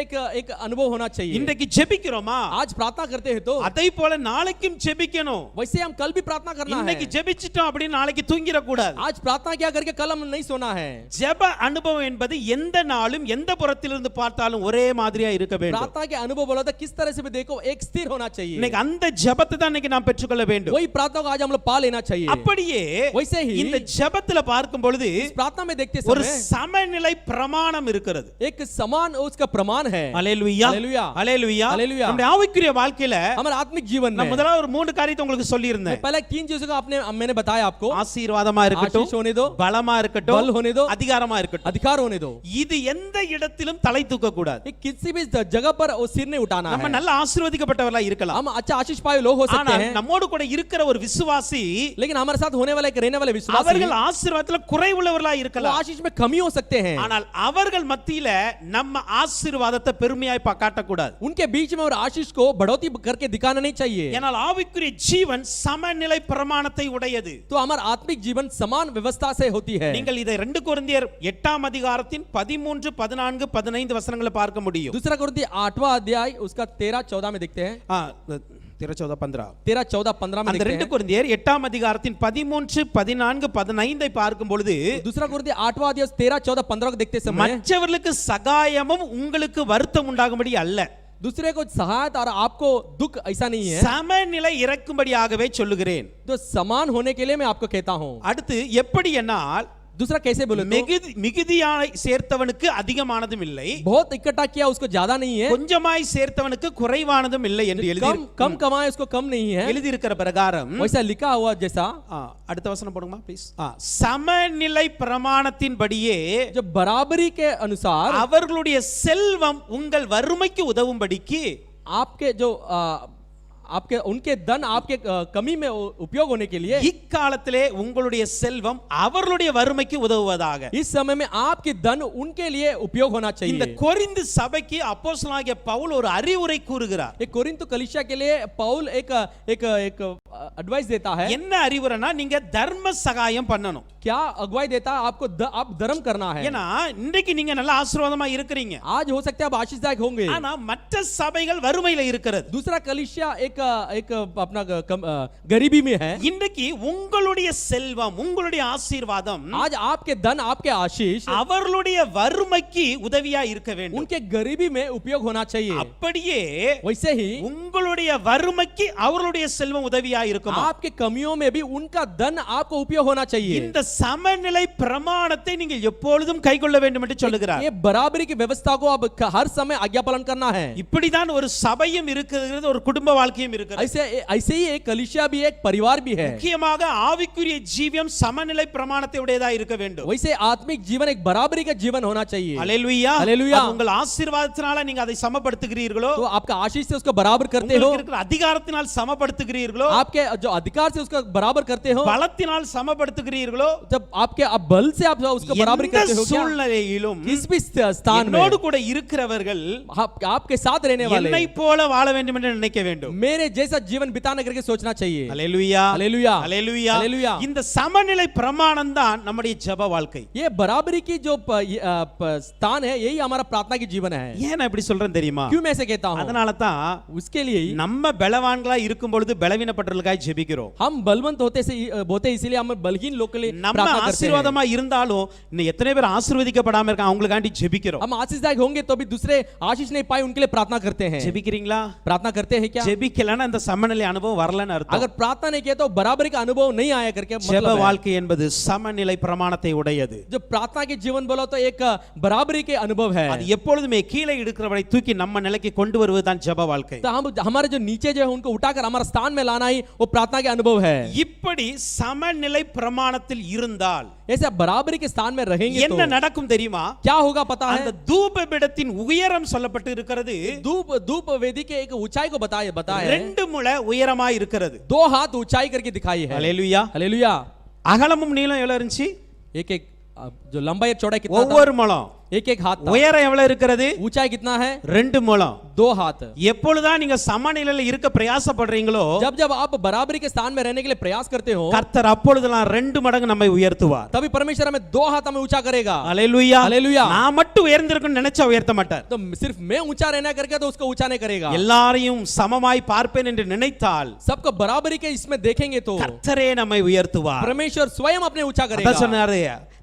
एक अनुभव होना चाहिए। இன்றைக்கு ஜெபிக்கிறோமா? आज प्रार्थना करते हैं तो அதை போல நாளைக்கும் ஜெபிக்கணும். वैसे हम कल भी प्रार्थना करना है। இன்னைக்கு ஜெபிச்சிட்டோம் அப்படி நாளைக்கு தூங்கிர கூடாது. आज प्रार्थना क्या करके कल हम नहीं सोना है। ஜெப அனுபவம் என்பது எந்த நாளும் எந்த புறத்திலிருந்து பார்த்தாலும் ஒரே மாதிரியா இருக்க வேண்டும். प्रार्थना के अनुभव बोला तो किस तरह से भी देखो एक स्थिर होना चाहिए। இன்னைக்கு அந்த ஜெபத்தை தான் இன்னைக்கு நாம் பெற்றுக்கொள்ள வேண்டும். वही प्रार्थना को आज हम लोग पा लेना चाहिए। அப்படியே वैसे ही இந்த ஜெபத்துல பார்க்கும் பொழுது इस प्रार्थना में देखते ஒரு समय சமநிலை பிரமாணம் இருக்கிறது. एक समान उसका प्रमाण है। ஹalleluya. हालेलुया। ஹalleluya. हालेलुया। நம்முடைய ஆவிக்குரிய வாழ்க்கையில हमारे आत्मिक जीवन நான் में முதல்ல ஒரு 3 காரியத்தை உங்களுக்கு சொல்லி இருந்தேன். पहले 3 चीजों को मैंने बताया आपको। ஆசீர்வாதமா இருக்கட்டும், आशीष होने दो, பலமா இருக்கட்டும், बल होने दो, அதிகாரமா இருக்கட்டும், अधिकार होने दो। இது எந்த இடத்திலும் தலை தூக்க கூடாது. ये किसी भी जगह पर वो सिर नहीं उठाना நம்ம है। நல்ல ஆசீர்வதிக்கப்பட்டவர்களா இருக்கலாம். हम अच्छा आशीष पाए लोग हो सकते ஆனால் हैं, நம்மோடு கூட இருக்கிற ஒரு விசுவாசி लेकिन हमारे साथ होने वाले रहने वाले विश्वासी அவர்கள் ஆசீர்வாதத்துல குறைவுள்ளவர்களா वो இருக்கலாம். आशीष में कमी हो सकते हैं। ஆனால் அவர்கள் மத்தியில நம்ம ஆசீர்வாதத்தை பெருமையாய் காட்ட கூடாது. उनके बीच में और आशीष को बढ़ोतरी करके दिखाना नहीं चाहिए। ஏனால் ஆவிக்குரிய ஜீவன் சமநிலை பிரமாணத்தை உடையது. तो हमारा आत्मिक जीवन समान व्यवस्था से होती है। நீங்கள் இதை 2 கொரிந்தியர் 8ஆம் அதிகாரத்தின் 13, 14, 15 வசனங்களை பார்க்க முடியும். दूसरा कुरिन्थियों 8वां अध्याय उसका 13, 14 में देखते हैं। 13, 14, 15 13, 14, 15 में அந்த देखते 2 हैं। கொரிந்தியர் 8ஆம் அதிகாரத்தின் 13, 14, 15 பார்க்கும் பொழுது दूसरा कुरिन्थियों 8वां अध्याय 13, 14, 15 को देखते समय மற்றவர்களுக்கு சகாயமும் உங்களுக்கு வருத்தம் உண்டாகும்படி அல்ல. दूसरे को सहायता और आपको दुख ऐसा नहीं है। சமநிலை இறக்கும்படியாகவே சொல்லுகிறேன். तो समान होने के लिए मैं आपको कहता हूँ। அடுத்து எப்படி என்னால் दूसरा कैसे बोले तो மிகுதியாய் சேர்த்தவனுக்கு அதிகமானதும் இல்லை, बहुत इकट्ठा किया उसको ज्यादा नहीं है, கொஞ்சமாய் சேர்த்தவனுக்கு குறைவானதும் இல்லை என்று எழுதி कम कमाए उसको कम नहीं है, எழுதி இருக்கிற பிரகாரம் वैसा लिखा हुआ जैसा। அடுத்த வசனம் போடுங்க ப்ளீஸ். சமநிலை பிரமாணத்தின்படியே जो बराबरी के अनुसार அவர்களுடைய செல்வம் உங்கள் வறுமைக்கு உதவும்படிக்கு आपके जो आपके उनके धन आपके कमी में उपयोग होने के लिए இக்காலத்திலே உங்களுடைய செல்வம் அவர்களுடைய வறுமைக்கு உதவுவதாக इस समय में आपके धन उनके लिए उपयोग होना चाहिए। இந்த கொரிந்து சபைக்கு அப்போஸ்தலனாகிய பவுல் ஒரு அறிவுரை கூறுகிறார். ये कोरिन्थ कलीसिया के लिए पौल एक एक एक एडवाइस देता है। என்ன அறிவுரைனா நீங்க தர்ம சகாயம் பண்ணணும். क्या अगुवाई देता है आपको आप धर्म करना है। ஏன்னா இன்னைக்கு நீங்க நல்ல ஆசீர்வாதமா இருக்கறீங்க, आज हो सकता है आप आशीषदायक होंगे, ஆனா மற்ற சபைகள் வறுமையில இருக்கிறது. दूसरा कलीसिया एक एक अपना गरीबी में है। இன்னைக்கு உங்களுடைய செல்வம் உங்களுடைய ஆசீர்வாதம் आज आपके धन आपके आशीष அவர்களுடைய வறுமைக்கு உதவியா இருக்க வேண்டும். उनके गरीबी में उपयोग होना चाहिए। அப்படியே वैसे ही உங்களுடைய வறுமைக்கு அவர்களுடைய செல்வம் உதவியா இருக்குமா? आपके कमियों में भी उनका धन आपको उपयोग होना चाहिए। இந்த சமநிலை பிரமாணத்தை நீங்கள் எப்பொழுதும் கைக்கொள்ள வேண்டும் என்று சொல்லுகிறார். ये बराबरी की व्यवस्था को अब हर समय आज्ञा पालन करना है। இப்படிதான் ஒரு சபையும் இருக்கிறது, ஒரு குடும்ப வாழ்க்கையும் இருக்கிறது. ऐसे ऐसे ही एक कलीसिया भी एक परिवार भी है। முக்கியமாக ஆவிக்குரிய ஜீவியம் சமநிலை பிரமாணத்தை உடையதா இருக்க வேண்டும். वैसे आत्मिक जीवन एक बराबरी का जीवन होना चाहिए। அல்லேலூயா அல்லேலூயா। உங்கள் ஆசீர்வாதத்தினால நீங்க அதை சமப்படுத்துகிறீர்களோ, तो आपका आशीष से उसको बराबर करते हो, உங்களுக்கு இருக்கிற அதிகாரத்தினால் சமப்படுத்துகிறீர்களோ, आपके जो अधिकार से उसको बराबर करते हो, பலத்தினால் சமப்படுத்துகிறீர்களோ, जब आपके अब बल से आप उसको बराबर करते हो, சூழ்நிலையிலும் किस भी स्थान में என்னோடு கூட இருக்கிறவர்கள் आपके साथ रहने वाले என்னை போல வாழ வேண்டும் என்று நினைக்க வேண்டும். मेरे जैसा जीवन बिताने करके सोचना चाहिए। அல்லேலூயா அல்லேலூயா அல்லேலூயா அல்லேலூயா। இந்த சமநிலை பிரமாணம் தான் நம்முடைய ஜெப வாழ்க்கை. ये बराबरी की जो स्थान है यही हमारा प्रार्थना की जीवन है। ஏன் நான் இப்படி சொல்றேன் தெரியுமா? क्यों मैं ऐसे कहता हूं? அதனால தான் उसके लिए ही நம்ம பலவான்களா இருக்கும் பொழுது பலவீனப்பட்டவர்களுக்காக ஜெபிக்கிறோம். हम बलवंत होते इसीलिए हम बलहीन लोग के लिए நம்ம प्रार्थना करते हैं। ஆசீர்வாதமா இருந்தாலும் இன்னும் எத்தனை பேர் ஆசீர்வதிக்கப்படாம இருக்காங்க அவங்களுக்காண்டி ஜெபிக்கிறோம். हम आशीषदायक होंगे तो भी दूसरे आशीष नहीं पाए उनके लिए प्रार्थना करते हैं। ஜெபிக்கிறீங்களா? प्रार्थना करते हैं क्या? ஜெபிக்கலனா அந்த சமநிலை அனுபவம் வரலன்னு அர்த்தம். अगर प्रार्थना नहीं किया तो बराबरी का अनुभव नहीं आया करके ஜெப मतलब है। வாழ்க்கை என்பது சமநிலை பிரமாணத்தை உடையது. जो प्रार्थना के जीवन बोलो तो एक बराबरी के अनुभव है। அது எப்பொழுதுமே கீழே இருக்கிறவனை தூக்கி நம்ம நிலைக்கு கொண்டு வருவதுதான் ஜெப வாழ்க்கை. तो हम हमारे जो नीचे जो है उनको उठाकर हमारा स्थान में लाना ही वो प्रार्थना के अनुभव है। இப்படி சமநிலை பிரமாணத்தில் இருந்தால் ऐसे बराबरी के स्थान में रहेंगे என்ன तो நடக்கும் தெரியுமா? क्या होगा पता है? அந்த தூபபீடத்தின் உயரம் சொல்லப்பட்டு இருக்கிறது धूप वेदी के एक ऊंचाई को बताया 2 முழ உயரமா இருக்கிறது. 2 हाथ ऊंचाई करके दिखाई है। அல்லேலூயா हालेलुया। அகலமும் நீளம் எவ்வளவு இருந்துச்சு? एक एक जो लंबाई और चौड़ाई कितना था? ஒவ்வொரு முழம். एक एक हाथ था। உயரம் எவ்வளவு இருக்கிறது? ऊंचाई कितना है? 2 முழம். 2 हाथ। எப்பொழுதுதான் நீங்க சமநிலையில இருக்க பிரயாசப்படுறீங்களோ जब जब आप बराबरी के स्थान में रहने के लिए प्रयास करते हो கர்த்தர் அப்பொழுதெல்லாம் 2 மடங்கு நம்மை உயர்த்துவார். तभी परमेश्वर हमें 2 हाथ हमें ऊंचा करेगा। அல்லேலூயா हालेलुया। நான் மட்டும் உயர்ந்திருக்கணும்னு நினைச்சா உயர்த்த மாட்டார். तो सिर्फ मैं ऊंचा रहना करके तो उसको ऊंचा नहीं करेगा। எல்லாரையும் சமமாய் பார்ப்பேன் என்று நினைத்தால் सबको बराबरी के इसमें देखेंगे तो கர்த்தரே நம்மை உயர்த்துவார். परमेश्वर स्वयं अपने ऊंचा அதான் करेगा। சொன்னாரு,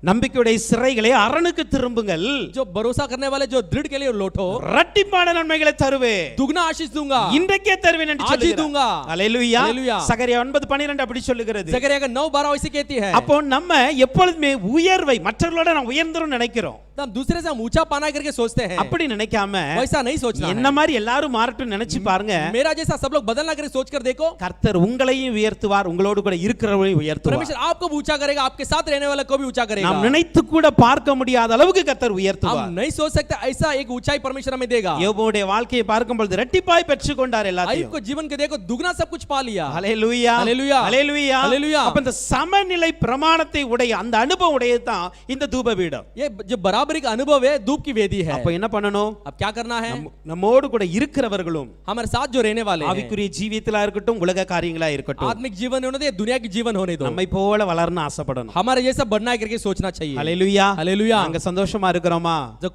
நம்பிக்கையுடைய சிறைகளை அரணுக்கு திரும்புங்கள், जो भरोसा करने वाले जो दृढ़ के लिए लौटो, இரட்டிப்பான நன்மைகளை தருவேன், दुगना आशीष दूंगा, இன்றைக்கே தருவேன் என்று आज ही சொல்லுகிறார். दूंगा। அல்லேலூயா. हालेलुया। சகரியா 9:12 அப்படி சொல்லுகிறது. जकरिया का 9:12 ऐसे कहती है। அப்போ நம்ம எப்பொழுதுமே உயர்வை மற்றவர்களோட நான் உயர்ந்தரும் நினைக்கிறோம். तो हम दूसरे से हम ऊंचा पाना करके सोचते हैं। அப்படி நினைக்காம वैसा नहीं सोचना என்ன है। மாதிரி எல்லாரும் மாறட்டும் நினைச்சு பாருங்க. मेरा जैसा सब लोग बदलना करके सोच कर देखो, கர்த்தர் உங்களையும் உயர்த்துவார், உங்களோடு கூட இருக்கிறவரையும் உயர்த்துவார். परमेश्वर आपको भी ऊंचा करेगा, आपके साथ रहने वाले को भी ऊंचा करेगा। நாம் நினைத்து கூட பார்க்க முடியாத அளவுக்கு கர்த்தர் हम உயர்த்துவார். नहीं सोच सकते ऐसा एक ऊंचाई परमेश्वर हमें देगा। யோபுடைய வாழ்க்கையை பார்க்கும் பொழுது இரட்டிப்பாய் பெற்றுக்கொண்டார் आयुब எல்லாத்தையும். को जीवन के देखो दुगना सब कुछ पा लिया। ஹalleluya ஹalleluya. ஹalleluya ஹalleluya. அப்ப இந்த சமநிலை பிரமாணத்தை உடைய அந்த அனுபவம் உடையது தான் இந்த தூபபீடம். ये जो बराबरी का अनुभव है धूप की वेदी है। அப்ப என்ன பண்ணணும்? अब क्या करना है? நம்மோடு கூட இருக்கிறவர்களும் हमारे साथ जो रहने वाले हैं, ஆவிக்குரிய ஜீவியத்திலா இருக்கட்டும் உலக காரியங்களா இருக்கட்டும் आत्मिक जीवन होने दे, दुनिया की जीवन होने दो, நம்மை போல வளரணும் ஆசைப்படணும். हमारे जैसा बढ़ना है करके सोचना चाहिए। ஹalleluya हालेलुया। நாங்க சந்தோஷமா இருக்கிறோமா? जो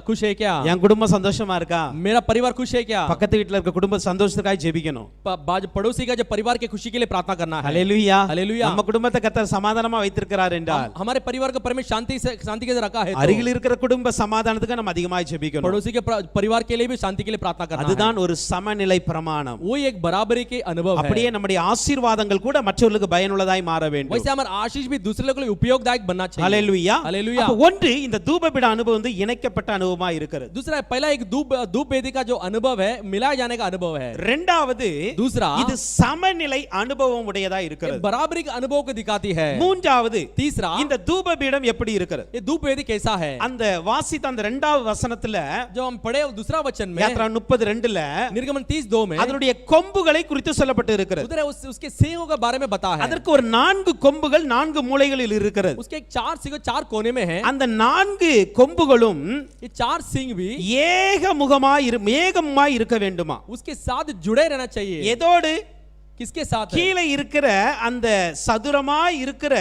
खुश है क्या? என் குடும்பம் சந்தோஷமா இருக்கா? मेरा परिवार खुश है क्या? பக்கத்து வீட்ல இருக்க குடும்ப சந்தோஷத்துக்காக ஜெபிக்கணும். पड़ोसी का जो परिवार के खुशी के लिए प्रार्थना करना है। ஹalleluya हालेलुया। நம்ம குடும்பத்தை கர்த்தர் சமாதானமா வைத்திருக்கிறார் என்றால் हमारे परिवार को परमेश्वर शांति के साथ रखा है तो அருகில் இருக்கிற குடும்ப சமாதானத்துக்கு நம்ம அதிகமாக ஜெபிக்கணும். पड़ोसी के परिवार के लिए भी शांति के लिए प्रार्थना करना है। அதுதான் ஒரு சமநிலை பிரமாணம். वो एक बराबरी के अनुभव है। அப்படியே நம்முடைய ஆசீர்வாதங்கள் கூட மற்றவர்களுக்கு பயனுள்ளதாய் மாற வேண்டும். वैसे हमारा आशीष भी दूसरे लोगों के लिए उपयोगदायक बनना चाहिए। ஹalleluya. हालेलुया। அப்ப ஒன்று இந்த தூபபீட அனுபவம் வந்து இணைக்கப்பட்ட அனுபவமா இருக்கிறது. दूसरा पहला एक धूप वेदी का जो अनुभव है मिलाए जाने का अनुभव है। இரண்டாவது दूसरा இது சமநிலை அனுபவம் உடையதா இருக்கிறது. बराबरी का अनुभव को दिखाती है। மூன்றாவது तीसरा இந்த தூபபீடம் எப்படி இருக்கிறது? ये धूप वेदी कैसा है? அந்த வாசித்த அந்த இரண்டாவது வசனத்துல जो हम पढ़े दूसरा वचन में யாத்ரா 32:2ல निर्गमन 30:2 में அதனுடைய கொம்புகளை குறித்து சொல்லப்பட்டு இருக்கிறது. उधर उसके सींगों के बारे में बता है। அதற்கு ஒரு 4 கொம்புகள் 4 மூலைகளில் இருக்கிறது. उसके 4 सींग 4 कोने में है। அந்த 4 கொம்புகளும் ये 4 सींग भी ஏகமாய் இருக்க வேண்டுமா? उसके साथ जुड़े रहना चाहिए। எதோடு? किसके साथ? கீழே இருக்கிற அந்த சதுரமாய் இருக்கிற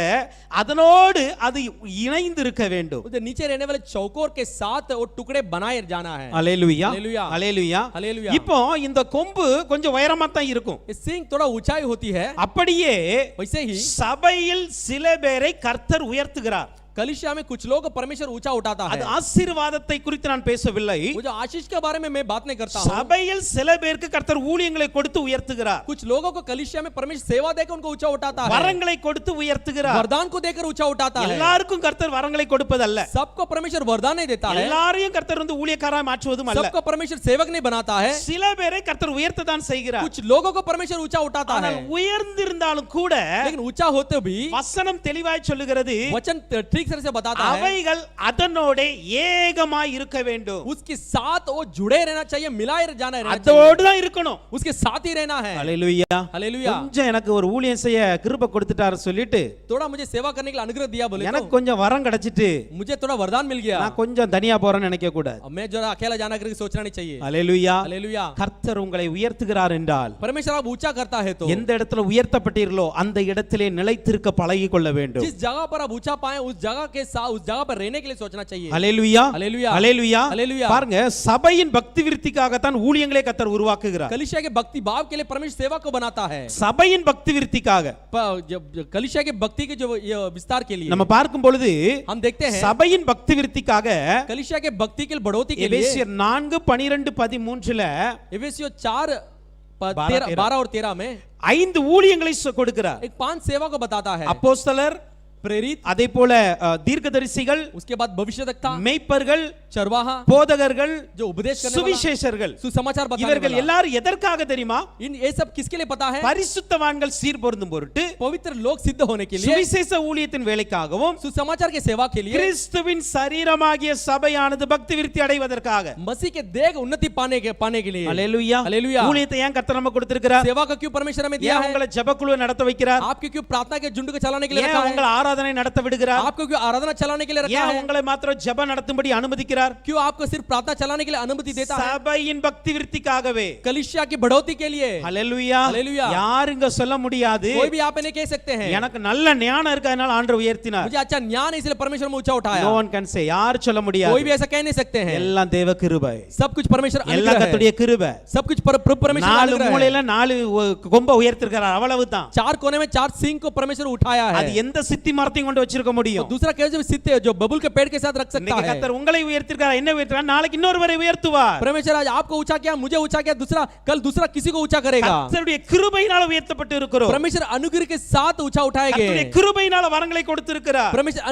அதனோடு அது இணைந்து இருக்க வேண்டும். उधर नीचे रहने वाले चौकोर के साथ वो टुकड़े बनाए जाना है। ஹalleluya. हालेलुया। ஹalleluya. हालेलुया। இப்போ இந்த கொம்பு கொஞ்சம் உயரமா தான் இருக்கும். ये सींग थोड़ा ऊंचाई होती है। அப்படியே वैसे ही சபையில் சில பேரை கர்த்தர் உயர்த்துகிறார். कलीसिया में कुछ लोग परमेश्वर ऊंचा उठाता है। அது ஆசீர்வாதத்தை குறித்து நான் பேசவில்லை. वो जो आशीष के बारे में मैं बात नहीं करता हूं। சபையில் சில பேருக்கு கர்த்தர் ஊழியங்களை கொடுத்து உயர்த்துகிறார். कुछ लोगों को कलीसिया में परमेश्वर सेवा देकर उनको ऊंचा उठाता है। வரங்களை கொடுத்து உயர்த்துகிறார். वरदान को देकर ऊंचा उठाता है। எல்லாருக்கும் கர்த்தர் வரங்களை கொடுப்பதல்ல. सबको परमेश्वर वरदान नहीं देता है। எல்லாரையும் கர்த்தர் வந்து ஊழியக்காரராய் மாற்றுவதும் அல்ல. सबको परमेश्वर सेवक नहीं बनाता है। சில பேரை கர்த்தர் உயர்த்ததான் செய்கிறார். कुछ लोगों को परमेश्वर ऊंचा उठाता है। ஆனால் உயர்ந்திருந்தாலும் கூட लेकिन ऊंचा होते भी வசனம் தெளிவாய் சொல்லுகிறது वचन ठीक तरह से बताता है அவைகள் அதனோட ஏகமாய் இருக்க வேண்டும். उसके साथ वो जुड़े रहना चाहिए, मिलाए जाना रहना चाहिए। அதோடு தான் இருக்கணும். उसके साथ ही रहना है। ஹalleluya. हालेलुया। கொஞ்சம் எனக்கு ஒரு ஊழியம் செய்ய கிருபை கொடுத்துட்டாரு சொல்லிட்டு थोड़ा मुझे सेवा करने के लिए अनुग्रह दिया बोले எனக்கு तो கொஞ்சம் வரம் கிடைச்சிட்டு मुझे थोड़ा वरदान मिल गया, நான் கொஞ்சம் தனியா போறேன்னு நினைக்க கூடாது. अब मैं जरा अकेला जाना करके सोचना नहीं चाहिए। ஹalleluya. हालेलुया। கர்த்தர் உங்களை உயர்த்துகிறார் என்றால் परमेश्वर आप ऊंचा करता है तो எந்த இடத்துல உயர்த்தப்பட்டீர்களோ அந்த இடத்திலே நிலைத்திருக்க பழகிக் கொள்ள வேண்டும். जिस जगह पर आप ऊंचा पाए उस जगह के साथ उस जगह पर रहने के लिए सोचना चाहिए। ஹalleluya. हालेलुया। ஹalleluya. हालेलुया। பாருங்க சபையின் பக்தி விருத்திக்காக தான் ஊழியங்களை கர்த்தர் உருவாக்குகிறார். कलीसिया के भक्ति भाव के लिए परमेश्वर सेवा को बनाता है। சபையின் பக்தி விருத்திக்காக कलीसिया के भक्ति के जो विस्तार के लिए நம்ம பார்க்கும் பொழுது हम देखते हैं சபையின் பக்தி விருத்திக்காக कलीसिया के भक्ति के बढ़ोतरी के लिए எபேசியர் 4:12-13ல एफेसियों 4:12 और 13 में 5 ஊழியங்களை கொடுக்கிறார். एक 5 सेवा को बताता है। அப்போஸ்தலர், प्रेरित, அதே போல தீர்க்கதரிசிகள், उसके बाद भविष्यवक्ता, மேய்ப்பர்கள், चरवाहा, போதகர்கள், जो उपदेश करने वाला, சுவிசேஷர்கள், सुसमाचार बताने இவர்கள் वाला, எல்லாரும் எதற்காக தெரியுமா? इन ये सब किसके लिए पता है? பரிசுத்தவான்கள் சீர்பொருந்தும் பொருட்டு, पवित्र लोग सिद्ध होने के लिए, சுவிசேஷ ஊழியத்தின் வேலைக்காகவும், सुसमाचार के सेवा के लिए, கிறிஸ்துவின் சரீரமாகிய சபையானது பக்தி விருத்தி அடைவதற்காக. मसीह के देह उन्नति पाने के लिए। ஹalleluya. हालेलुया। ஊழியத்தை ஏன் கர்த்தர் நமக்கு கொடுத்திருக்கிறார்? सेवा को क्यों परमेश्वर हमें दिया ஏன் है? உங்களை ஜெபக்குழுவை நடத்த வைக்கிறார்? आपके क्यों प्रार्थना के झुंड को चलाने के लिए ஏன் रखा है? உங்களை ஆராதனை நடத்த விடுகிறார்? आपको क्यों आराधना चलाने के लिए रखा ஏன் है? உங்களை மாத்திரம் ஜெபம் நடத்தும்படி அனுமதிக்கிறார்? क्यों आपको सिर्फ प्रार्थना चलाने के लिए अनुमति देता है? சபையின் பக்தி விருத்திக்காகவே. कलीसिया की बढ़ोतरी के लिए। ஹalleluya. हालेलुया। யாருங்க சொல்ல முடியாது? कोई भी आप नहीं कह सकते हैं எனக்கு நல்ல ஞானம் இருக்கு அதனால ஆண்டவர் உயர்த்தினார். मुझे अच्छा ज्ञान है इसलिए परमेश्वर ने ऊंचा उठाया। No one can say. யார் சொல்ல कोई முடியாது? भी ऐसा कह नहीं सकते हैं। எல்லாம் தேவ கிருபை. सब कुछ परमेश्वर எல்லாம் अनुग्रह है। கர்த்தருடைய கிருபை. सब कुछ परमेश्वर का 4 अनुग्रह है। மூலையில 4 கொம்ப உயர்த்திருக்கிறார் அவ்வளவுதான். 4 कोने में 4 सींग को परमेश्वर उठाया है। அது எந்த சித்தி மரத்தையும் கொண்டு வச்சிருக்க முடியும்? दूसरा कैसे सिद्ध जो बबुल के पेड़ के साथ रख सकता இன்னைக்கு है। கர்த்தர் உங்களை உயர்த்திருக்கிறார், என்ன உயர்த்திருக்கிறார்? நாளைக்கு இன்னொருவரை உயர்த்துவார். परमेश्वर आज आपको ऊंचा किया, मुझे ऊंचा किया, दूसरा कल दूसरा किसी को ऊंचा करेगा। கர்த்தருடைய கிருபையினால உயர்த்தப்பட்டு இருக்கிறோம். परमेश्वर अनुग्रह के साथ ऊंचा उठाए கர்த்தருடைய गए। கிருபையினால வரங்களை கொடுத்திருக்கிறார். परमेश्वर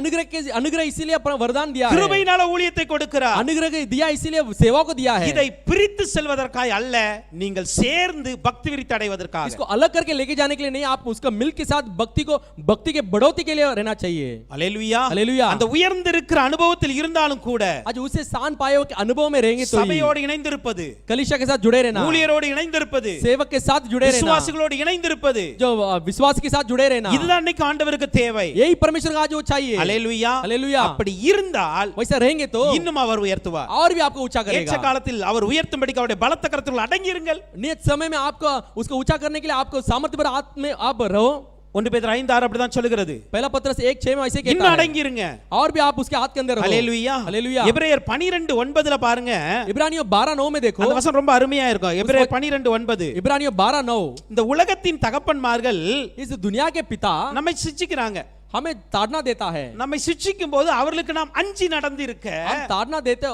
अनुग्रह इसीलिए वरदान दिया है। கிருபையினால ஊழியத்தை கொடுக்கிறார். अनुग्रह दिया इसीलिए सेवा को दिया है। இதை பிரித்து செல்வதற்காக அல்ல, நீங்கள் சேர்ந்து பக்தி விருத்தி அடைவதற்காக. इसको अलग करके लेके जाने के लिए नहीं, आप उसका मिल के साथ भक्ति के बढ़ोतरी के लिए रहना चाहिए। அல்லேலூயா. हालेलुया। அந்த உயர்ந்திருக்கிற அனுபவத்தில் இருந்தாலும் கூட आज उसे स्थान पाए के अनुभव में रहेंगे तो சபையோடு இணைந்திருப்பது, कलीसिया के साथ जुड़े रहना, ஊழியரோடு இணைந்திருப்பது, सेवक के साथ जुड़े रहना, விசுவாசிகளோடு இணைந்திருப்பது, जो विश्वास के साथ जुड़े रहना, இதுதான் இன்னைக்கு ஆண்டவருக்கு தேவை. यही परमेश्वर का आज वो चाहिए। அல்லேலூயா. हालेलुया। அப்படி இருந்தால் वैसा रहेंगे तो இன்னும் அவர் உயர்த்துவார். और भी आपको ऊंचा ஏற்ற करेगा। காலத்தில் அவர் உயர்த்தும்படிக்கு அவருடைய பலத்த கரத்துக்குள் அடங்கியிருங்கள். नियत समय में आपको उसको ऊंचा करने के लिए आपको सामर्थ्य पर आत्मा में आप रहो। 1 பேதுரு 5:6 அப்படிதான் சொல்லுகிறது. पहला पत्रस 1:6 में ऐसे कहता இன்னும் है, அடங்கிருங்க. और भी आप उसके हाथ के अंदर रहो। அல்லேலூயா. हालेलुया। எபிரேயர் 12:9ல பாருங்க. इब्रानियों 12:9 में देखो, அந்த வசனம் ரொம்ப அருமையா இருக்கும். எபிரேயர் 12:9. इब्रानियों 12:9, இந்த உலகத்தின் தகப்பன்மார்கள் इस दुनिया के पिता நம்மை சிச்சிக்கிறாங்க. हमें ताड़ना देता है। நம்மை சிட்சிக்கும் போது அவர்களுக்கு நாம் அஞ்சி நடந்திருக்க हम ताड़ना देते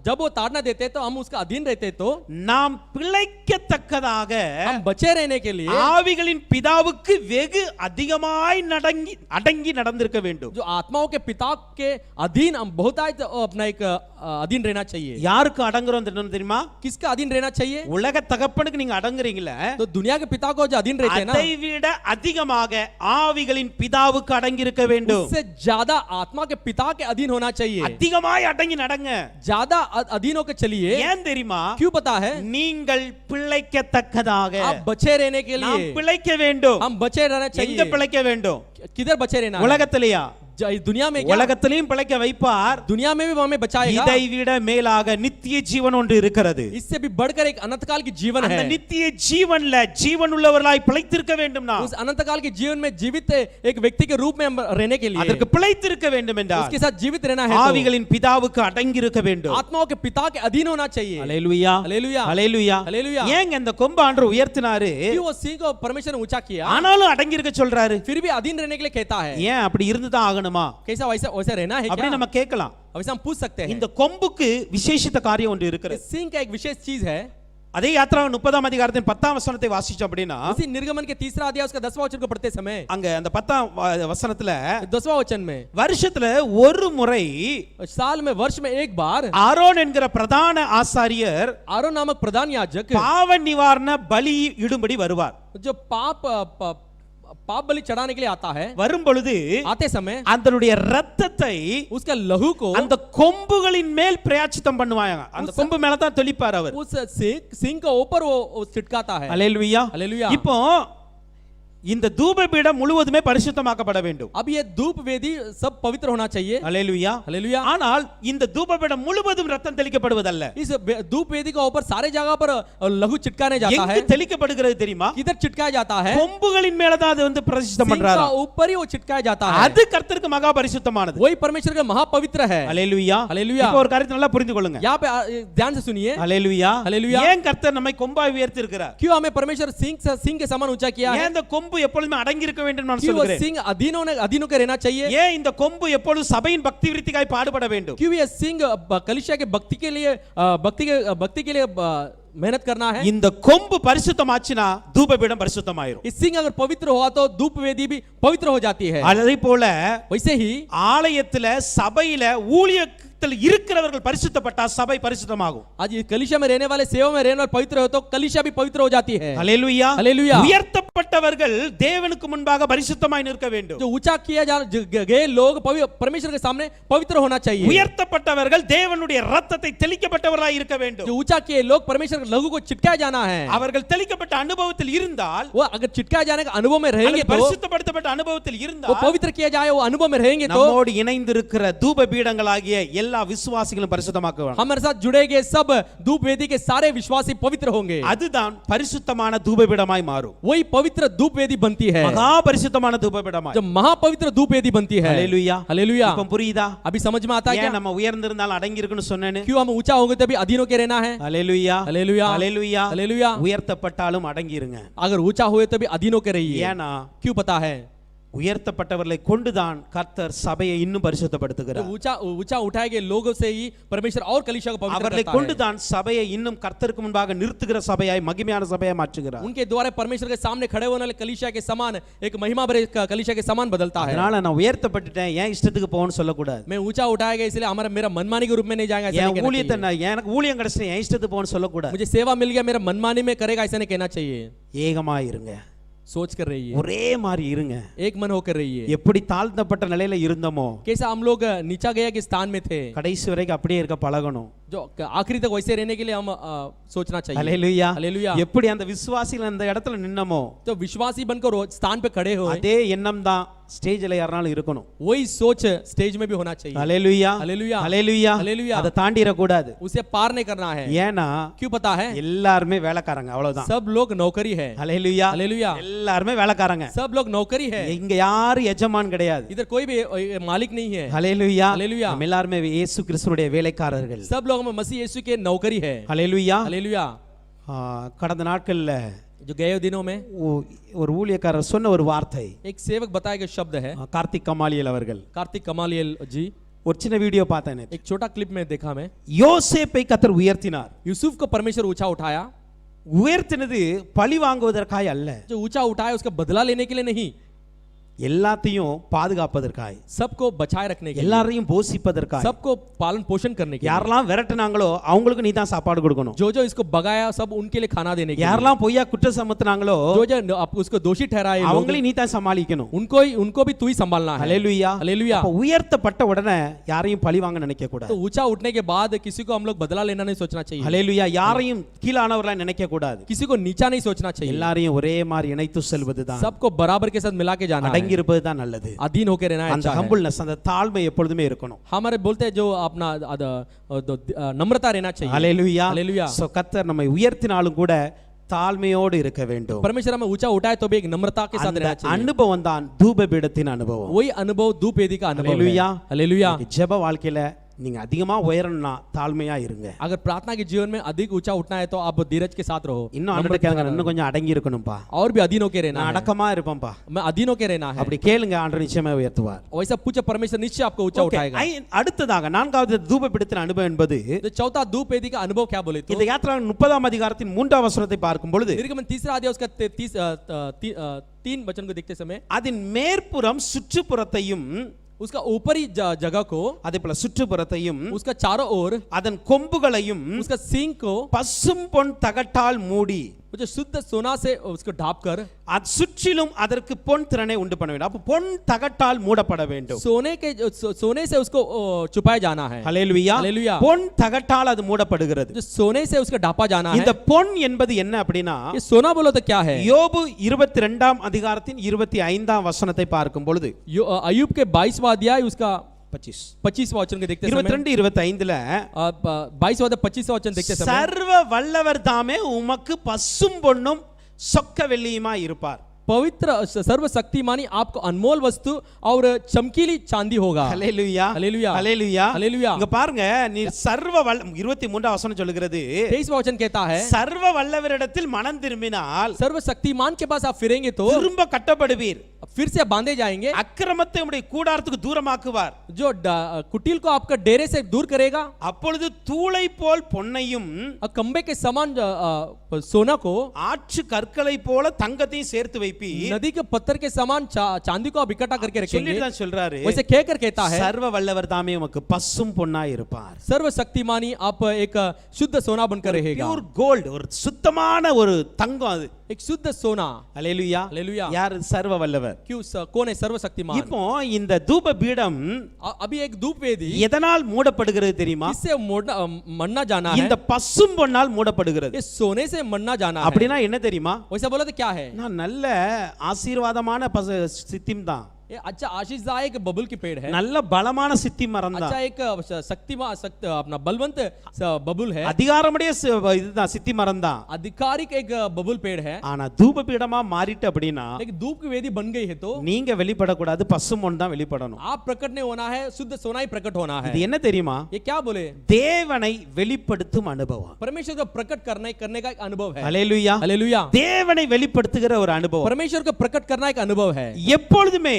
जब वो ताड़ना देते तो हम उसका अधीन रहते तो நாம் பிழைக்கத்தக்கதாக हम बचे रहने के लिए ஆவிகளின் பிதாவுக்கு வெகு அதிகமாய் அடங்கி நடந்திருக்க வேண்டும். जो आत्माओं के पिता के अधीन हम बहुत अपना एक अधीन रहना चाहिए। யாருக்கு அடங்குறோம் தெரியுமா? किसका अधीन रहना चाहिए? உலக தகப்பனுக்கு நீங்க அடங்குறீங்களே, तो दुनिया के पिता को जो अधीन रहते हैं ना, அதை விட அதிகமாக ஆவிகளின் பிதாவுக்கு அடங்கி இருக்க வேண்டும். उससे ज्यादा आत्मा के पिता के अधीन होना चाहिए। அதிகமாய் அடங்கி நடங்க. ज्यादा अधीन होकर चलिए। ஏன் தெரியுமா? क्यों पता है? நீங்கள் பிழைக்கத்தக்கதாக आप बचे रहने के लिए நாம் பிழைக்க வேண்டும். हम बचे रहना எங்க चाहिए। பிழைக்க வேண்டும்? किधर बचे रहना है? உலகத்திலேயா? दुनिया में क्या? உலகத்திலேயும் பிழைக்க வைப்பார். दुनिया में भी हमें बचाएगा। இதை விட மேலாக நித்திய ஜீவன் ஒன்று இருக்கிறது. इससे भी बढ़कर एक अनंत काल की जीवन है। அந்த நித்திய ஜீவன்ல ஜீவன் உள்ளவர்களாய் பிழைத்திருக்க வேண்டும். நாம் उस अनंत काल के जीवन में जीवित एक व्यक्ति के रूप में हम रहने के लिए அதற்கு பிழைத்திருக்க வேண்டும் என்றால் उसके साथ जीवित रहना है। ஆவிகளின் பிதாவுக்கு அடங்கி இருக்க வேண்டும். आत्माओं के पिता के अधीन होना चाहिए। ஹalleluya हालेलुया ஹalleluya हालेलुया। ஏங்க இந்த கொம்பு ஆண்டவர் உயர்த்தினாரு, क्यों वो सिंह को परमेश्वर ने ऊंचा किया ஆனாலும் அடங்கி இருக்க சொல்றாரு? फिर भी अधीन रहने के लिए कहता है। ஏன் அப்படி இருந்துதான் ஆகணுமா? कैसा वैसा वैसा रहना है அப்படி क्या? நம்ம கேட்கலாம். वैसा हम पूछ सकते हैं। இந்த கொம்புக்கு விசேஷித்த காரியம் ஒன்று இருக்கிறது. सिंह का एक विशेष चीज है। அதே யாத்ரா 30ஆம் அதிகாரத்தின் 10ஆம் வசனத்தை வாசிச்சோம் அப்படினா, उसी निर्गमन के तीसरा अध्याय उसका 10वां वचन को पढ़ते समय அங்க அந்த 10ஆம் வசனத்துல 10वां वचन में வருஷத்துல ஒரு முறை साल में वर्ष में एक बार ஆரோன் என்கிற பிரதான ஆசாரியர் आरोन नामक प्रधान याजक பாவ நிவாரண பலி இடும்படி வருவார். जो पाप बलि चढ़ाने के लिए आता है, வரும் பொழுது आते समय அதனுடைய இரத்தத்தை उसका लहू को அந்த கொம்புகளின் மேல் பிரயாச்சித்தம் பண்ணுவாங்க. அந்த கொம்பு மேல தான் தெளிப்பார் அவர். उस सिंह के ऊपर वो छिटकाता है। ஹalleluya हालेलुया। இப்போ இந்த தூபபீடம் முழுவதுமே பரிசுத்தமாக்கப்பட வேண்டும். अब ये धूप वेदी सब पवित्र होना चाहिए। ஹalleluya हालेलुया। ஆனால் இந்த தூபபீடம் முழுவதும் ரத்தம் தெளிக்கப்படுவதல்ல. इस धूप वेदी के ऊपर सारे जगह पर लहू छिटकाने जाता है। எங்க தெளிக்கப்படுகிறது தெரியுமா? किधर छिटकाया जाता है? கொம்புகளின் மேல தான் அது வந்து பரிசுத்தம் सिंह பண்றாரா? का ऊपर ही वो छिटकाया जाता है। அது கர்த்தருக்கு மகா பரிசுத்தமானது. वही परमेश्वर का महापवित्र है। ஹalleluya हालेलुया। இப்போ ஒரு காரியத்தை நல்லா புரிந்து கொள்ளுங்க. यहाँ पे ध्यान से सुनिए। ஹalleluya हालेलुया। ஏன் கர்த்தர் நம்மை கொம்பாய் உயர்த்தி இருக்கிறார்? क्यों हमें परमेश्वर सिंह के समान ऊंचा किया है? ஏன் இந்த கொம்பு எப்பொழுதுமே அடங்கி இருக்க வேண்டும் நான் क्यों वो சொல்கிறேன்? सिंह अधीनों के रहना चाहिए? ஏன் இந்த கொம்பு எப்பொழுதும் சபையின் பக்தி விருத்திக்காய் பாடுபட வேண்டும்? क्यों ये सिंह कलीसिया के भक्ति के लिए मेहनत करना है? இந்த கொம்பு பரிசுத்தமாச்சுனா தூபபீடம் பரிசுத்தமாயிரும். इस सिंह अगर पवित्र हुआ तो धूप वेदी भी पवित्र हो जाती है। அதே போல वैसे ही ஆலயத்துல சபையில ஊழியத்தில் இருக்கிறவர்கள் பரிசுத்தப்பட்டா சபை பரிசுத்தமாகும். आज कलीसिया में रहने वाले, सेवा में रहने वाले पवित्र हो तो कलीसिया भी पवित्र हो जाती है। ஹalleluya हालेलुया। உயர்த்தப்பட்டவர்கள் தேவனுக்கு முன்பாக பரிசுத்தமாய் நிற்க வேண்டும். जो ऊंचा किया गए लोग परमेश्वर के सामने पवित्र होना चाहिए। உயர்த்தப்பட்டவர்கள் தேவனுடைய இரத்தத்தை தெளிக்கப்பட்டவர்களாய் இருக்க வேண்டும். जो ऊंचा किए लोग परमेश्वर के लहू को छिटकाया जाना है। அவர்கள் தெளிக்கப்பட்ட அனுபவத்தில் இருந்தால், वो अगर छिटकाया जाने का अनुभव में रहेंगे तो, பரிசுத்தப்படுத்தப்பட்ட அனுபவத்தில் वो இருந்தால், पवित्र किया जाए वो अनुभव में रहेंगे तो நம்மோடு இணைந்திருக்கிற தூபபீடங்களாகிய எல்லா விசுவாசிகளும் பரிசுத்தமாக்குவாங்க. हमारे साथ जुड़े गए सब धूप वेदी के सारे विश्वासी पवित्र होंगे। அதுதான் பரிசுத்தமான தூபபீடமாய் மாறும். वही पवित्र धूप वेदी बनती है, மகா பரிசுத்தமான தூபபீடமாய். जब महापवित्र धूप वेदी बनती है। ஹalleluya हालेलुया। இப்போ புரியுதா? अभी समझ में आता है ஏன் क्या? நம்ம உயர்ந்திருந்தால் அடங்கி இருக்குன்னு சொன்னேனே? क्यों हम ऊंचा होंगे तभी अधीनों के रहना है? ஹalleluya हालेलुया। ஹalleluya हालेलुया। உயர்த்தப்பட்டாலும் அடங்கி இருங்க. अगर ऊंचा हुए तभी अधीनों के रहिए। ஏனா क्यों पता है? உயர்த்தப்பட்டவர்களை கொண்டுதான் கர்த்தர் சபையை இன்னும் பரிசுத்தப்படுத்துகிறார். ऊंचा उठाए गए लोगों से ही परमेश्वर और कलीसिया को पवित्र அவர்களை करता है। கொண்டுதான் சபையை இன்னும் கர்த்தருக்கு முன்பாக நிறுத்துகிற சபையாய் மகிமையான சபையாய் மாற்றுகிறார். उनके द्वारा परमेश्वर के सामने खड़े होने वाले कलीसिया के समान एक महिमा भरे कलीसिया के समान बदलता है। அதனால நான் உயர்த்தப்பட்டுட்டேன் ஏன் இஷ்டத்துக்கு போன்னு சொல்லக்கூடாது. मैं ऊंचा उठाया गया इसलिए मेरा मनमानी के रूप में नहीं जाएगा ऐसा नहीं என் कहना ஊழியத்தை चाहिए। நான் எனக்கு ஊழியம் கிடைச்சிட்டு ஏன் இஷ்டத்துக்கு போன்னு சொல்லக்கூடாது. मुझे सेवा मिल गया मेरा मनमानी में करेगा ऐसा नहीं कहना चाहिए। ஏகமாய் இருங்க, सोच कर रही है, ஒரே மாதிரி இருங்க. एक मन होकर रही है। எப்படி தாழ்த்தப்பட்ட நிலையில இருந்தோமோ कैसा हम लोग नीचा गया के स्थान में थे, கடைசி வரைக்கும் அப்படியே இருக்க பழகணும். जो आखिरी तक वैसे रहने के लिए हम सोचना चाहिए। ஹalleluya हालेलुया। எப்படி அந்த விசுவாசிகள் அந்த இடத்துல நின்னமோ तो विश्वासी बनकर स्थान पे खड़े हो, அதே எண்ணம் தான் ஸ்டேஜ்ல யாராலும் இருக்கணும். वही सोच स्टेज में भी होना चाहिए। ஹalleluya हालेलुया। ஹalleluya हालेलुया। அதை தாண்டிர கூடாது. उसे पार नहीं करना है। ஏனா क्यों पता है? எல்லாரும் வேலைக்காரங்க அவ்வளவுதான். सब लोग नौकरी है। ஹalleluya हालेलुया। எல்லாரும் வேலைக்காரங்க. सब लोग नौकरी है, இங்க யாரும் எஜமான் கிடையாது. इधर कोई भी मालिक नहीं है। ஹalleluya हालेलुया। நம்ம எல்லாரும் இயேசு கிறிஸ்துவுடைய வேலைக்காரர்கள். सब लोग में मसीह यीशु के नौकरी है। ஹalleluya हालेलुया। கடந்த நாட்கள்ல जो गए दिनों में ஒரு ஊழியக்காரர் சொன்ன ஒரு வார்த்தை एक सेवक बताया गया शब्द है கார்த்திக் கமாலியல் அவர்கள் कार्तिक कमालियल जी ஒரு சின்ன வீடியோ பார்த்தேன் நேத்து. एक छोटा क्लिप में देखा मैं யோசேப்பை கர்த்தர் உயர்த்தினார். यूसुफ को परमेश्वर ऊंचा उठाया உயர்த்தினது பழி வாங்குவதற்காய் அல்ல, जो ऊंचा उठाया उसका बदला लेने के लिए नहीं எல்லாத்தையும் பாதுகாப்பதற்காய், सबको बचाए रखने के लिए எல்லாரையும் போஷிப்பதற்காய். सबको पालन पोषण करने के लिए யாரெல்லாம் விரட்டுனாங்களோ அவங்களுக்கு நீ தான் சாப்பாடு கொடுக்கணும். जो जो इसको भगाया सब उनके लिए खाना देने के लिए யாரெல்லாம் பொய்யா குற்றம் சமத்துனாங்களோ जो जो उसको दोषी ठहराए लोग, அவங்களையும் நீ தான் சமாளிக்கணும். उनको भी तू ही संभालना है ஹalleluya. हालेलुया அப்ப உயர்த்தப்பட்ட உடனே யாரையும் பழி வாங்க நினைக்க கூடாது. तो ऊंचा उठने के बाद किसी को हम लोग बदला लेना नहीं सोचना चाहिए ஹalleluya. யாரையும் கீழானவர்களா நினைக்க கூடாது. किसी को नीचा नहीं सोचना चाहिए எல்லாரையும் ஒரே மாதிரி இணைத்து செல்வதுதான், सबको बराबर के साथ मिला के जाना है அடங்கி இருப்பது தான் நல்லது. अधीन होकर रहना அந்த अच्छा है ஹம்பிள்னஸ், அந்த தாழ்மை எப்பொழுதுமே இருக்கணும். हमारे बोलते हैं जो अपना नम्रता रहना चाहिए ஹalleluya. हालेलुया சோ கர்த்தர் நம்மை உயர்த்தினாலும் கூட தாழ்மையோடு இருக்க வேண்டும். परमेश्वर हमें ऊंचा उठाए तो भी एक नम्रता के साथ அந்த रहना चाहिए அனுபவம் தான் தூபபீடத்தின் அனுபவம். वही अनुभव धूप वेदी का अनुभव है हालेलुया. हालेलुया இன்னைக்கு ஜெப வாழ்க்கையில நீங்க அதிகமா உயரணும்னா தாழ்மையா இருங்க. अगर प्रार्थना के जीवन में अधिक ऊंचा उठना है तो आप धीरज के साथ रहो இன்னும் ஆண்டவரே கேளுங்க, இன்னும் கொஞ்சம் அடங்கி இருக்கணும்பா, और भी अधीन होकर रहना நான் है அடக்கமா இருப்பேன்பா, मैं अधीन होकर रहना है அப்படி கேளுங்க, ஆண்டவர் நிச்சயமா உயர்த்துவார். वैसा पूछे परमेश्वर निश्चय आपको ऊंचा Okay, उठाएगा அடுத்ததாக நான்காவது தூபபீடத்தின் அனுபவம் என்பது तो चौथा धूप वेदी का अनुभव क्या बोले तो இந்த யாத்ரா 30ஆம் அதிகாரத்தின் 3ஆம் வசனத்தை பார்க்கும் பொழுது निर्गमन तीसरा अध्याय उसका 3 वचन को देखते समय அதன் மேற்புறம் சுற்றுப்புறத்தையும், उसका ऊपरी जगह को அதே போல சுற்றுப்புறத்தையும், उसका चारों ओर அதன் கொம்புகளையும் उसका सींग को பசும் பொன் தகட்டால் மூடி, जो शुद्ध सोना से उसको ढाप कर அது சுற்றிலும் அதற்கு பொன் திறனை உண்டு பண்ண வேண்டும். அப்ப பொன் தகட்டால் மூடப்பட வேண்டும். सोने से उसको छुपाया जाना है ஹalleluya. हालेलुया பொன் தகட்டால் அது மூடப்படுகிறது. जो सोने से उसका ढापा जाना है இந்த பொன் என்பது என்ன அப்படின்னா, ये सोना बोलो तो क्या है யோபு 22ஆம் அதிகாரத்தின் 25ஆம் வசனத்தை பார்க்கும் பொழுது अय्यूब के 22वां अध्याय उसका 25 वचन के देखते समय 22 25ல 22वां 25वां वचन देखते समय சர்வ வல்லவர் தாமே உமக்கு பசும் பொன்னும் சொக்க வெள்ளியுமா இருப்பார். पवित्र सर्वशक्तिमानी आपको अनमोल वस्तु और चमकीली चांदी होगा ஹalleluya. हालेलुया ஹalleluya. हालेलुया இங்க பாருங்க, நீ சர்வ 23ஆம் வசனம் சொல்லுகிறது, 23वां वचन कहता है சர்வ வல்லவரிடத்தில் மனம் திரும்பினால் सर्वशक्तिमान के पास आप फिरेंगे तो திரும்ப கட்டப்படுவீர், फिर से बांधे जाएंगे அக்கிரமத்தை உம்முடைய கூடாரத்துக்கு தூரமாக்குவார், जो कुटिल को आपका डेरे से दूर करेगा, அப்பொழுது தூளை போல் பொன்னையும் और खंबे के समान सोना को, ஆற்று கற்களை போல தங்கத்தையும் சேர்த்து வைப்பீர். नदी के पत्थर के समान चांदी को आप इकट्ठा करके रखेंगे. சொல்லிட்டு தான் சொல்றாரு, वैसे कहकर कहता है சர்வ வல்லவர் தாமே உமக்கு பசும் பொன்னாய் இருப்பார். सर्वशक्तिमानी आप एक शुद्ध सोना बनकर रहेगा, பியூர் கோல்ட், ஒரு சுத்தமான ஒரு தங்கம் அது. एक शुद्ध सोना. ஹalleluya. हालेलुया யார் சர்வ வல்லவர்? क्यों कौन है सर्वशक्तिमान? இப்போ இந்த தூப பீடம் अभी एक धूप वेदी எதனால் மூடப்படுகிறது தெரியுமா? इससे मरना जाना है, இந்த பசும் பொன்னால் மூடப்படுகிறது. ये सोने से मरना जाना है. அப்படினா என்ன தெரியுமா? वैसा बोला तो क्या है? நான் நல்ல ஆசீர்வாதமான சித்திம் தான், ये अच्छा आशीषदायक बबुल की पेड़ है, நல்ல பலமான சித்தி மரம் தான், अच्छा एक शक्तिमान अपना बलवंत बबुल है, அதிகாரமுடைய இதுதான் சித்தி மரம் தான். आधिकारिक एक बबुल पेड़ है. ஆனா தூப பீடமா மாறிட்டு அப்படினா एक धूप की वेदी बन गई है तो நீங்க வெளிப்படக்கூடாது, பசும் பொன் தான் வெளிப்படணும். आप प्रकट नहीं होना है, शुद्ध सोना ही प्रकट होना है. இது என்ன தெரியுமா? ये क्या बोले? தேவனை வெளிப்படுத்தும் அனுபவம். परमेश्वर को प्रकट करने का एक अनुभव है. ஹalleluya. हालेलुया. தேவனை வெளிப்படுத்துகிற ஒரு அனுபவம். परमेश्वर को प्रकट करना एक अनुभव है. எப்பொழுதுமே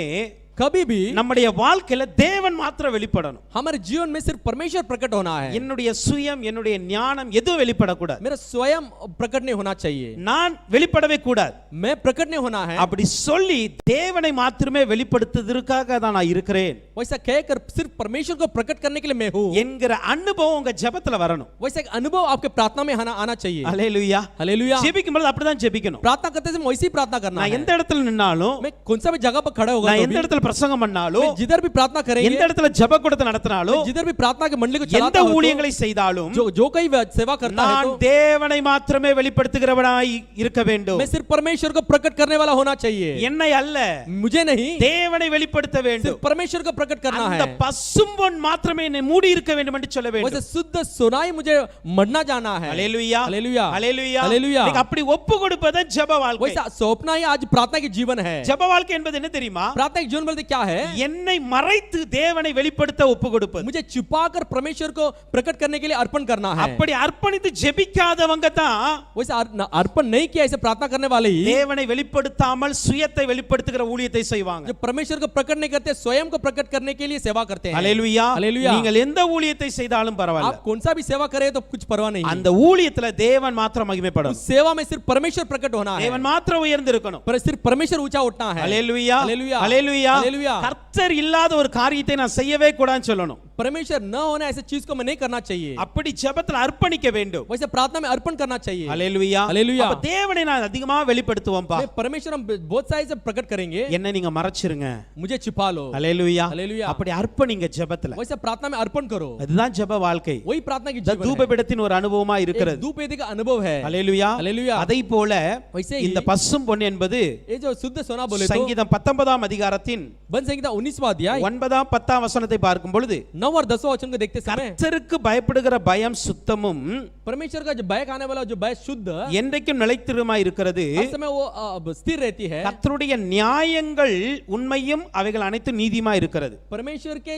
कभी भी நம்முடைய வாழ்க்கையில தேவன் மாத்திரம் வெளிப்படணும். हमारे जीवन में सिर्फ परमेश्वर प्रकट होना है. என்னுடைய சுயம், என்னுடைய ஞானம் எதுவும் வெளிப்படக்கூடாது. मेरा स्वयं प्रकट नहीं होना चाहिए, நான் வெளிப்படவே கூடாது. मैं प्रकट नहीं होना है. அப்படி சொல்லி தேவனை மாத்திரமே வெளிப்படுத்துவதற்காக தான் நான் இருக்கிறேன் वैसा कहकर सिर्फ परमेश्वर को प्रकट करने के लिए मैं हूँ என்கிற அனுபவம் உங்க ஜெபத்துல வரணும். वैसा एक अनुभव आपके प्रार्थना में आना चाहिए. ஹalleluya. हालेलुया. ஜெபிக்கும் பொழுது அப்படிதான் ஜெபிக்கணும். प्रार्थना करते समय वैसी प्रार्थना करना நான் है. எந்த இடத்துல நின்னாலும், मैं कौन सा भी जगह पर खड़ा होगा நான் तो எந்த भी, இடத்துல பிரசங்கம் பண்ணாலும், मैं जिधर भी प्रार्थना எந்த करेंगे, இடத்துல ஜெப கூட்டத்தை நடத்தினாலும், जिधर भी प्रार्थना के मंडली को எந்த चलाता हूं ஊழியங்களை செய்தாலும், तो जो कोई सेवा करता है நான் तो தேவனை மாத்திரமே வெளிப்படுத்துகிறவனாய் இருக்க வேண்டும். मैं सिर्फ परमेश्वर को प्रकट करने वाला होना चाहिए, என்னை அல்ல, मुझे नहीं, தேவனை வெளிப்படுத்த வேண்டும். सिर्फ परमेश्वर को प्रकट करना அந்த है. பசும் பொன் மாத்திரமே என்னை மூடி இருக்க வேண்டும் என்று சொல்ல வேண்டும். वैसे शुद्ध सोना ही मुझे मरना जाना है. ஹalleluya. हालेलुया. ஹalleluya. हालेलुया. நீங்க அப்படி ஒப்பு கொடுப்பது ஜெப வாழ்க்கை. वैसा सौंपना ही आज प्रार्थना के जीवन है. ஜெப வாழ்க்கை என்பது என்ன தெரியுமா? प्रार्थना के जीवन बोले बोलते क्या है? என்னை மறைத்து தேவனை வெளிப்படுத்த ஒப்பு கொடுப்பது. मुझे छुपाकर परमेश्वर को प्रकट करने के लिए अर्पण करना है। அப்படி அர்ப்பணித்து ஜெபிக்காதவங்க தான் वैसे अर्पण नहीं किया ऐसे प्रार्थना करने वाले ही தேவனை வெளிப்படுத்தாமல் சுயத்தை வெளிப்படுத்துகிற ஊழியத்தை செய்வாங்க. जो परमेश्वर को प्रकट नहीं करते, स्वयं को प्रकट करने के लिए सेवा करते हैं। அல்லேலூயா. हालेलुया। நீங்கள் எந்த ஊழியத்தை செய்தாலும் பரவாயில்லை, आप कौन सा भी सेवा करे तो कुछ परवाह नहीं है। அந்த ஊழியத்துல தேவன் மாத்திரம் மகிமைப்படணும். उस सेवा में सिर्फ परमेश्वर प्रकट होना है, தேவன் மாத்திரம் உயர்ந்து இருக்கணும். पर सिर्फ परमेश्वर ऊंचा उठना है। அல்லேலூயா. हालेलुया। அல்லேலூயா. हालेलुया। கர்த்தர் இல்லாத ஒரு காரியத்தை நான் செய்யவே கூடாதுன்னு சொல்லணும். परमेश्वर न होना ऐसे चीज को मैं नहीं करना चाहिए, அப்படி ஜெபத்துல அர்ப்பணிக்க வேண்டும். वैसे प्रार्थना में अर्पण करना चाहिए। அல்லேலூயா. हालेलुया। அப்ப தேவனை நான் அதிகமா வெளிப்படுத்துவோம்பா. परमेश्वर हम बहुत सारे से प्रकट करेंगे, என்ன நீங்க மறைச்சிருங்க. मुझे छिपा लो। அல்லேலூயா. हालेलुया। அப்படி அர்ப்பணிங்க ஜெபத்துல. वैसे प्रार्थना में अर्पण करो, அதுதான் ஜெப வாழ்க்கை. वही प्रार्थना की இந்த जीवन है। தூபபீடத்தின் ஒரு அனுபவமா एक இருக்கிறது. धूप वेदी का अनुभव है। அல்லேலூயா. हालेलुया। அதை போல वैसे இந்த ही பசும் பொன் என்பது ये जो शुद्ध सोना बोले तो சங்கீதம் 19ஆம் அதிகாரத்தின் बन संहिता 19वां अध्याय 9ஆம் 10ஆம் வசனத்தை பார்க்கும் பொழுது 9 और 10वां वचन को देखते समय கர்த்தருக்கு பயப்படுகிற பயம் சுத்தமும் परमेश्वर का जो भय खाने वाला जो भय शुद्ध என்றைக்கும் நிலைத்திருமா இருக்கிறது. हर समय वो स्थिर रहती है। கர்த்தருடைய நியாயங்கள் உண்மையும் அவைகள் அனைத்தும் நீதியுமா இருக்கிறது. परमेश्वर के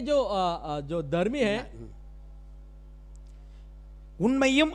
जो धर्मी है, உண்மையும்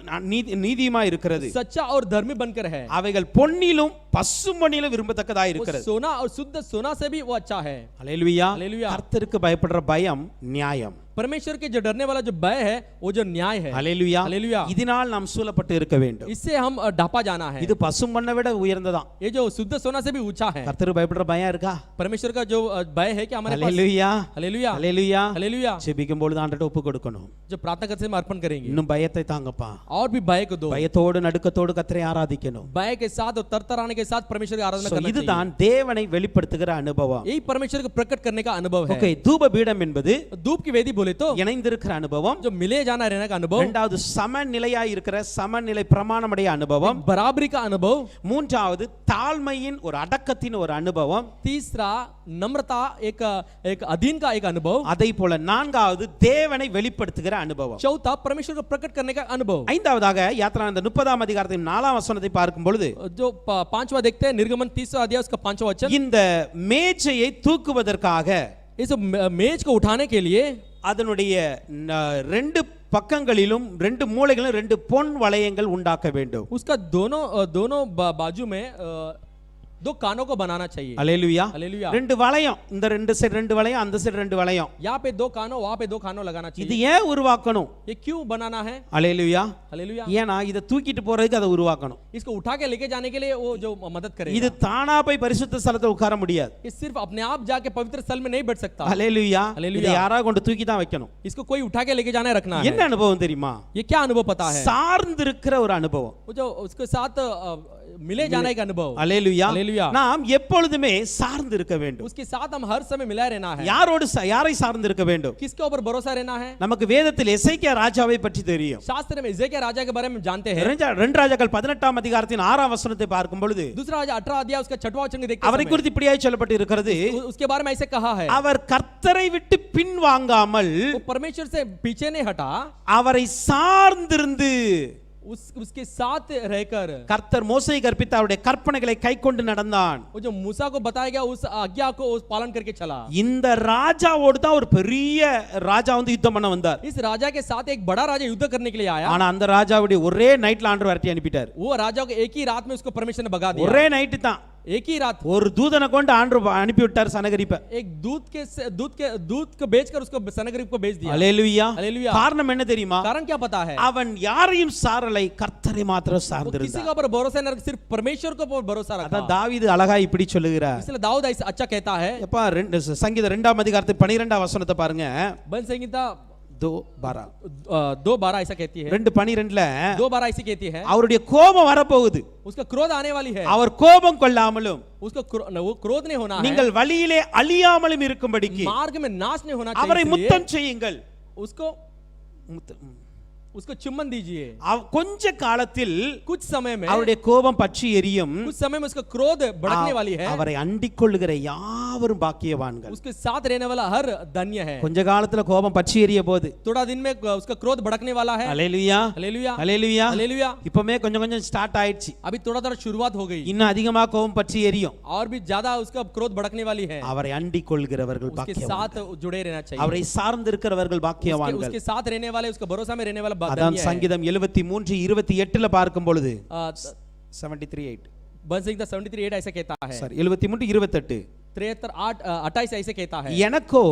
நீதியுமா இருக்கிறது. सच्चा और धर्मी बनकर है। அவைகள் பொன்னிலும் பசும் பொன்னிலும் விரும்பத்தக்கதா वो இருக்கிறது. सोना और शुद्ध सोना से भी वो अच्छा है। அல்லேலூயா. हालेलुया। கர்த்தருக்கு பயப்படுற பயம் நியாயம். परमेश्वर के जो डरने वाला जो भय है वो जो न्याय है। அல்லேலூயா. हालेलुया। இதனால் நாம் சூழப்பட்டு இருக்க வேண்டும். इससे हम ढापा जाना है। இது பசும் பொன்னை விட உயர்ந்ததாம். ये जो शुद्ध सोना से भी ऊंचा है। கர்த்தருக்கு பயப்படுற பயம் இருக்கா? परमेश्वर का जो भय है कि हमारे पास। அல்லேலூயா. हालेलुया। அல்லேலூயா. हालेलुया। ஜெபிக்கும் பொழுது ஆண்டவர்ட்ட ஒப்பு கொடுக்கணும். जो प्रार्थना करते समय अर्पण करेंगे, இன்னும் பயத்தை தாங்கப்பா. और भी भय को दो। பயத்தோடு நடுக்கத்தோடு கர்த்தரை ஆராதிக்கணும். भय के साथ और तरतराने के साथ परमेश्वर की आराधना करना चाहिए। இதுதான் தேவனை வெளிப்படுத்துகிற அனுபவம். यही परमेश्वर को प्रकट करने का अनुभव है। ஓகே, தூப பீடம் என்பது धूप की वेदी बोले तो இணைந்திருக்கிற அனுபவம். जो मिले जाना रहने का अनुभव, இரண்டாவது சமநிலையா இருக்கிற சமநிலை பிரமாணமுடைய அனுபவம். बराबरी का अनुभव, மூன்றாவது தாழ்மையின் ஒரு அடக்கத்தின் ஒரு அனுபவம். तीसरा नम्रता एक अधीन का एक अनुभव, அதை போல நான்காவது தேவனை வெளிப்படுத்துகிற அனுபவம். चौथा परमेश्वर को प्रकट करने का अनुभव। ஐந்தாவதாக யாத்திராகமம் 30ஆம் அதிகாரத்தின் 4ஆம் வசனத்தை பார்க்கும் பொழுது जो पांचवा देखते हैं निर्गमन 30वां अध्याय उसका 5वां वचन, இந்த மேஜையை தூக்குவதற்காக इस मेज को उठाने के लिए அதனுடைய ரெண்டு பக்கங்களிலும் ரெண்டு மூலைகளிலும் ரெண்டு பொன் வளையங்கள் உண்டாக்க வேண்டும். उसका दोनों बाजू में दो कानों को बनाना चाहिए। அல்லேலூயா. हालेलुया। ரெண்டு வளையம், இந்த ரெண்டு சைடு ரெண்டு வளையம், அந்த சைடு ரெண்டு வளையம். यहाँ पे दो कानों, वहाँ पे दो कानों लगाना இது चाहिए। ஏன் உருவாக்கணும்? ये क्यों बनाना है? அல்லேலூயா. हालेलुया। ஏனா இத தூக்கிட்டு போறதுக்கு அதை உருவாக்கணும். इसको उठा के लेके जाने के लिए वो जो मदद करेगा। இது தானா போய் பரிசுத்த ஸ்தலத்துல உட்கார முடியாது. ये सिर्फ अपने आप जाके पवित्र स्थल में नहीं बैठ सकता। அல்லேலூயா. அல்லேலூயா। இதை யாரா கொண்டு தூக்கி தான் வைக்கணும். इसको कोई उठा के लेके जाना है, रखना என்ன है। அனுபவம் தெரியுமா? ये क्या अनुभव पता है? சார்ந்திருக்கிற ஒரு அனுபவம். वो जो उसके साथ मिले जाने का अनुभव। அல்லேலூயா. हालेलुया। நாம் எப்பொழுதுமே சார்ந்து இருக்க வேண்டும். उसके साथ हम हर समय मिला रहना है। யாரோடு யாரை சார்ந்து இருக்க வேண்டும்? किसके ऊपर भरोसा रहना है? நமக்கு வேதத்தில் எசேக்கியா ராஜாவை பற்றி தெரியும். शास्त्र में इज़ेकिया राजा के बारे में जानते हैं। 2 ராஜாக்கள் 18ஆம் அதிகாரத்தின் 6ஆம் வசனத்தை பார்க்கும் பொழுது दूसरा राजा 18 अध्याय उसका 6वां वचन देखते அவரை हैं। குறித்து இப்படியாய் சொல்லப்பட்டு இருக்கிறது, उसके बारे में ऐसे कहा है, அவர் கர்த்தரை விட்டு பின்வாங்காமல் वो परमेश्वर से पीछे नहीं हटा, அவரை சார்ந்திருந்து उसके साथ रहकर கர்த்தர் மோசே கற்பித்த அவருடைய கற்பனைகளை கைக்கொண்டு நடந்தான். वो जो मूसा को बताया गया उस आज्ञा को उस पालन करके चला। இந்த ராஜாவோடு தான் ஒரு பெரிய ராஜா வந்து யுத்தம் பண்ண வந்தார். इस राजा के साथ एक बड़ा राजा युद्ध करने के लिए आया। ஆனா அந்த ராஜாவுடைய ஒரே நைட்ல ஆண்டவர் விரட்டி அனுப்பிட்டார். वो राजा को एक ही रात में उसको परमेश्वर ने भगा दिया। ஒரே நைட் தான், एक ही रात ஒரு தூதனை கொண்டு ஆண்டவர் அனுப்பி விட்டார் சனகரிப்ப. एक दूत को भेजकर उसको सनगरीब को भेज दिया। அல்லேலூயா. हालेलुया। காரணம் என்ன தெரியுமா? कारण क्या पता है? அவன் யாரையும் சாரலை, கர்த்தரை மாத்திரம் वो किसी சார்ந்திருந்தான். का ऊपर भरोसा नहीं रखा, सिर्फ परमेश्वर को ऊपर भरोसा रखा। அதான் தாவீது அழகா இப்படி சொல்லுகிறார். इसलिए दाऊद ऐसा अच्छा कहता है। எப்பா சங்கீதம் 2ஆம் அதிகாரத்து 12ஆம் வசனத்தை பாருங்க. बन संहिता 2:12 ऐसा कहती है। 2:12ல 2 ऐसी कहती है, அவருடைய கோபம் வரப்போகுது. उसका क्रोध आने वाली है। அவர் கோபம் கொள்ளாமலும் उसको वो क्रोध नहीं होना है, நீங்கள் வழியிலே அழியாமலும் இருக்கும்படிக்கு मार्ग में नाश नहीं होना அவரை चाहिए, முத்தம் செய்யுங்கள். उसको उसको चुम्बन दीजिए। கொஞ்ச காலத்தில் कुछ समय में அவருடைய கோபம் பற்றி எரியும், कुछ समय में उसका क्रोध भड़कने वाली है। அவரை அண்டிக் கொள்ளுகிற யாவரும் பாக்கியவான்கள்। उसके साथ रहने वाला हर धन्य है। கொஞ்ச காலத்துல கோபம் பற்றி எரிய போது, थोड़ा दिन में उसका क्रोध भड़कने वाला है। ஹalleluya हालेलुया ஹalleluya हालेलुया। இப்பமே கொஞ்சம் கொஞ்சம் ஸ்டார்ட் ஆயிடுச்சு, अभी थोड़ा थोड़ा शुरुआत हो गई, இன்னும் அதிகமா கோபம் பற்றி எரியும்। और भी ज्यादा उसका क्रोध भड़कने वाली है। அவரை அண்டிக் கொள்கிறவர்கள் उसके பாக்கியவான்கள், साथ जुड़े रहना चाहिए। அவரை சார்ந்து இருக்கிறவர்கள் பாக்கியவான்கள்। उसके साथ रहने वाले, उसका भरोसा में रहने वाला அதான் धन्य है। சங்கீதம் 73:28 பார்க்கும் பொழுது 73:8 बंसिंग 73:8 ऐसे कहता है। சாரி 73:28 73:8 ऐसे कहता है, எனக்கோ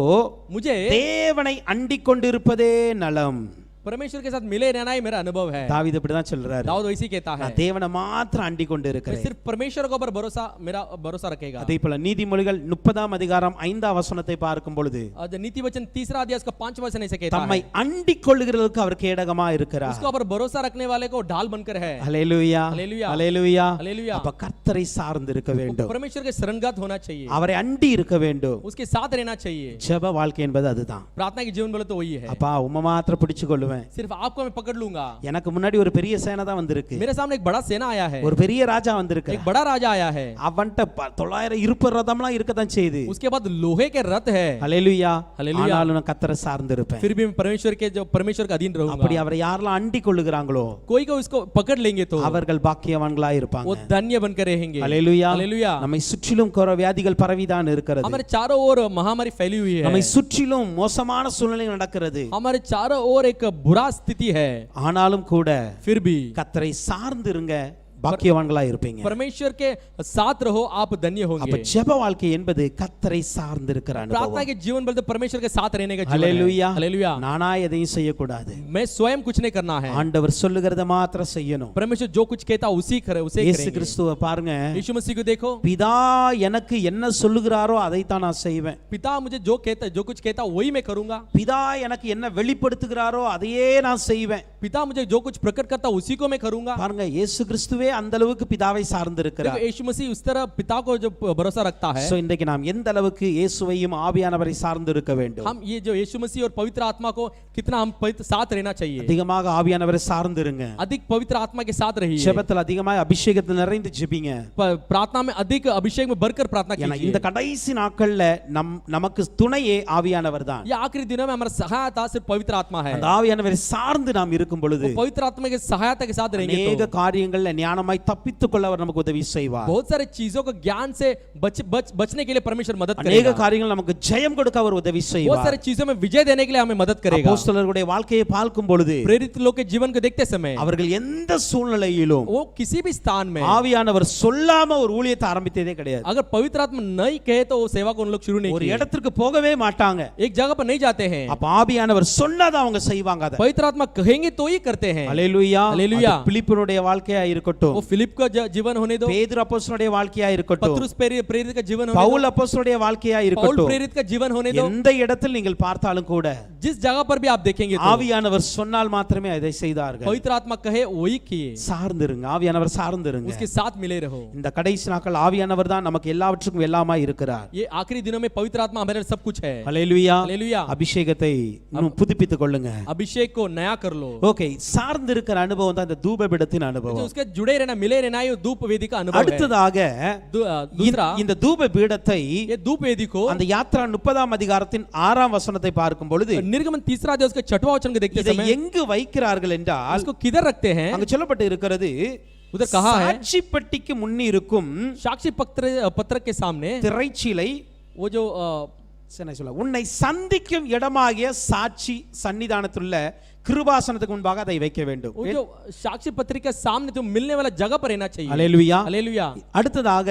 मुझे தேவனை அண்டிக் கொண்டிருப்பதே நலம்। परमेश्वर के साथ मिले रहना ही मेरा अनुभव है। தாவீது இப்படிதான் சொல்றாரு, दाऊद वैसे ही कहता है, நான் தேவனை மாத்திரம் அண்டிக் கொண்டு मैं இருக்கிறேன்। सिर्फ परमेश्वर के ऊपर भरोसा, मेरा भरोसा रखेगा। அதே போல நீதிமொழிகள் 30 அதிகாரம் 5 வசனத்தை பார்க்கும் பொழுது नीति वचन 3 अध्याय उसका 5 वचन ऐसे कहता தம்மை है, அண்டிக் கொள்ளுகிறவர்களுக்கு அவர் கேடகமா இருக்கிறார்। उसके ऊपर भरोसा रखने वाले को ढाल बनकर है। ஹalleluya हालेलुया ஹalleluya। हालेलुया। அப்ப கர்த்தரை சார்ந்து இருக்க வேண்டும், परमेश्वर के शरणगत होना चाहिए, அவரை அண்டி இருக்க வேண்டும்। उसके साथ रहना चाहिए। ஜெப வாழ்க்கை என்பது அதுதான்। प्रार्थना की जीवन बोले तो वही है। அப்பா உம்மை மாத்திரம் பிடிச்சு கொள்ளுவேன், सिर्फ आपको मैं पकड़ लूंगा। எனக்கு முன்னாடி ஒரு பெரிய சேனை தான் வந்திருக்கு, मेरे सामने एक बड़ा सेना आया है, ஒரு பெரிய ராஜா வந்திருக்கு, एक बड़ा राजा आया है। அவன்ட்ட 900 இருப்பு ரதம்லாம் இருக்கதான் செய்யுது। उसके बाद लोहे के रथ है। ஹalleluya हालेलुया। ஆனாலும் நான் கர்த்தரை சார்ந்து இருப்பேன்। फिर भी मैं परमेश्वर के अधीन रहूंगा। அப்படி அவரை யாரெல்லாம் அண்டிக் கொள்ளுகிறாங்களோ कोई को उसको पकड़ लेंगे तो அவர்கள் பாக்கியவான்களா இருப்பாங்க। वो धन्य बनकर रहेंगे। ஹalleluya हालेलुया। நம்மை சுற்றிலும் கொர வியாதிகள் பரவிதான் இருக்கிறது, हमारे चारों ओर महामारी फैली हुई है, நம்மை சுற்றிலும் மோசமான சூழ்நிலை நடக்கிறது। हमारे चारों ओर एक बुरा स्थिति है, ஆனாலும் கூட फिर भी கர்த்தரை சார்ந்து இருங்க, பாக்கியவான்களா இருப்பீங்க। परमेश्वर के साथ रहो, आप धन्य அப்ப होंगे। ஜெப வாழ்க்கை என்பது கர்த்தரை சார்ந்து இருக்கிற प्रार्थना அனுபவம்। के जीवन बोलते परमेश्वर के साथ रहने का जीवन है। ஹalleluya हालेलुया। நானா எதையும் செய்யக்கூடாது, मैं स्वयं कुछ नहीं करना है, ஆண்டவர் சொல்லுகிறத மாத்திரம் செய்யணும்। परमेश्वर जो कुछ कहता उसे இயேசு करेंगे। கிறிஸ்துவை பாருங்க, यीशु मसीह को देखो, பிதா எனக்கு என்ன சொல்லுகிறாரோ அதை தான் நான் செய்வேன், पिता मुझे जो कहता, जो कुछ कहता वही मैं करूंगा। பிதா எனக்கு என்ன வெளிப்படுத்துகிறாரோ அதையே நான் செய்வேன்। पिता मुझे जो कुछ प्रकट करता उसी को मैं करूंगा। பாருங்க இயேசு கிறிஸ்துவே அந்த அளவுக்கு பிதாவை சார்ந்து இருக்கிறார்। देखो यीशु मसीह उस तरह पिता को जो भरोसा रखता है, சோ இன்றைக்கு நாம் எந்த அளவுக்கு இயேசுவையும் ஆவியானவரை சார்ந்து இருக்க வேண்டும்। हम ये जो यीशु मसीह और पवित्र आत्मा को कितना हम साथ रहना चाहिए। அதிகமாக ஆவியானவரை சார்ந்து இருங்க, अधिक पवित्र आत्मा के साथ रहिए, ஜெபத்தில் அதிகமாக அபிஷேகத்தில் நிறைந்து ஜெபிங்க। प्रार्थना में अधिक अभिषेक में भरकर प्रार्थना ஏன்னா कीजिए। இந்த கடைசி நாட்கள்ல நமக்கு துணையே ஆவியானவர் தான்। ये आखिरी दिनों में हमारा सहायता सिर्फ पवित्र आत्मा है। அந்த ஆவியானவரை சார்ந்து நாம் இருக்கும் பொழுது पवित्र आत्मा के सहायता के साथ रहेंगे அநேக तो காரியங்கள்ல ஞானமாய் தப்பித்துக் கொள்ள அவர் நமக்கு உதவி செய்வார்। बहुत सारे चीजों को ज्ञान से बचने के लिए परमेश्वर मदद அநேக करेगा। காரியங்கள் நமக்கு ஜெயம் கொடுக்க அவர் உதவி बहुत செய்வார்। सारे चीजों में विजय देने के लिए हमें मदद करेगा। அப்போஸ்தலர்களுடைய வாழ்க்கையை பார்க்கும் பொழுது प्रेरित लोग के जीवन को देखते समय அவர்கள் எந்த சூழ்நிலையிலும் वो किसी भी स्थान में ஆவியானவர் சொல்லாம ஒரு ஊழியத்தை ஆரம்பித்ததே கிடையாது। अगर पवित्र आत्मा नहीं कहे तो वो सेवा को उन लोग शुरू नहीं ஒரு किए, இடத்துக்கு போகவே மாட்டாங்க। एक जगह पर नहीं जाते हैं। அப்ப ஆவியானவர் சொன்னதை அவங்க செய்வாங்க। அத पवित्र आत्मा कहेंगे तो ही करते हैं। ஹalleluya हालेलुया। அது பிலிப்புனுடைய வாழ்க்கையா இருக்கட்டும், वो फिलिप का जीवन होने दो, பேதுரு அப்போஸ்தலனுடைய வாழ்க்கையா இருக்கட்டும், पतरुस प्रेरित का जीवन होने दो, பவுல் அப்போஸ்தலனுடைய வாழ்க்கையா पौल இருக்கட்டும், प्रेरित का जीवन होने दो, எந்த இடத்தில் நீங்கள் பார்த்தாலும் கூட जिस जगह पर भी आप देखेंगे तो ஆவியானவர் சொன்னால் மாத்திரமே அதை செய்தார்கள்। पवित्र आत्मा कहे वही किए, சார்ந்திருங்க, ஆவியானவர் சார்ந்திருங்க। उसके साथ मिले रहो। இந்த கடைசி நாட்கள் ஆவியானவர் தான் நமக்கு எல்லாவற்றுக்கும் எல்லாமாய் இருக்கிறார்। ये आखिरी दिनों में पवित्र आत्मा हमारे सब कुछ है। ஹalleluya हालेलुया। அபிஷேகத்தை இன்னும் புதுப்பித்துக் கொள்ளுங்க। अभिषेक को नया कर लो। ஓகே, சார்ந்திருக்கிற அனுபவம் தான் இந்த தூபபீடத்தின் जो அனுபவம்। उसके जुड़े रहना, मिले रहना, ये धूप वेदी का अनुभव है। அடுத்ததாக दूसरा இந்த தூபபீடத்தை ये धूप वेदी को அந்த யாத்ரா 30 அதிகாரத்தின் 6 வசனத்தை பார்க்கும் பொழுது निर्गमन 3 अध्याय उसके 6वां वचन को देखते இதை समय எங்கு வைக்கிறார்கள் என்றால் उसको किधर रखते हैं? அங்கு சொல்லப்பட்டு இருக்கிறது, उधर कहा है சாட்சி பெட்டிக்கு முன்னே இருக்கும் साक्षी पत्र के सामने திரைச்சீலை, वो जो என்ன சொல்ல, உன்னை சந்திக்கும் இடமாகிய சாட்சி சன்னிதானத்துள்ள கிருபாசனத்துக்கு முன்பாக அதை வைக்க வேண்டும்। वो जो साक्षी पत्र के सामने जो मिलने वाला जगह पर रहना चाहिए। ஹalleluya हालेलुया। அடுத்ததாக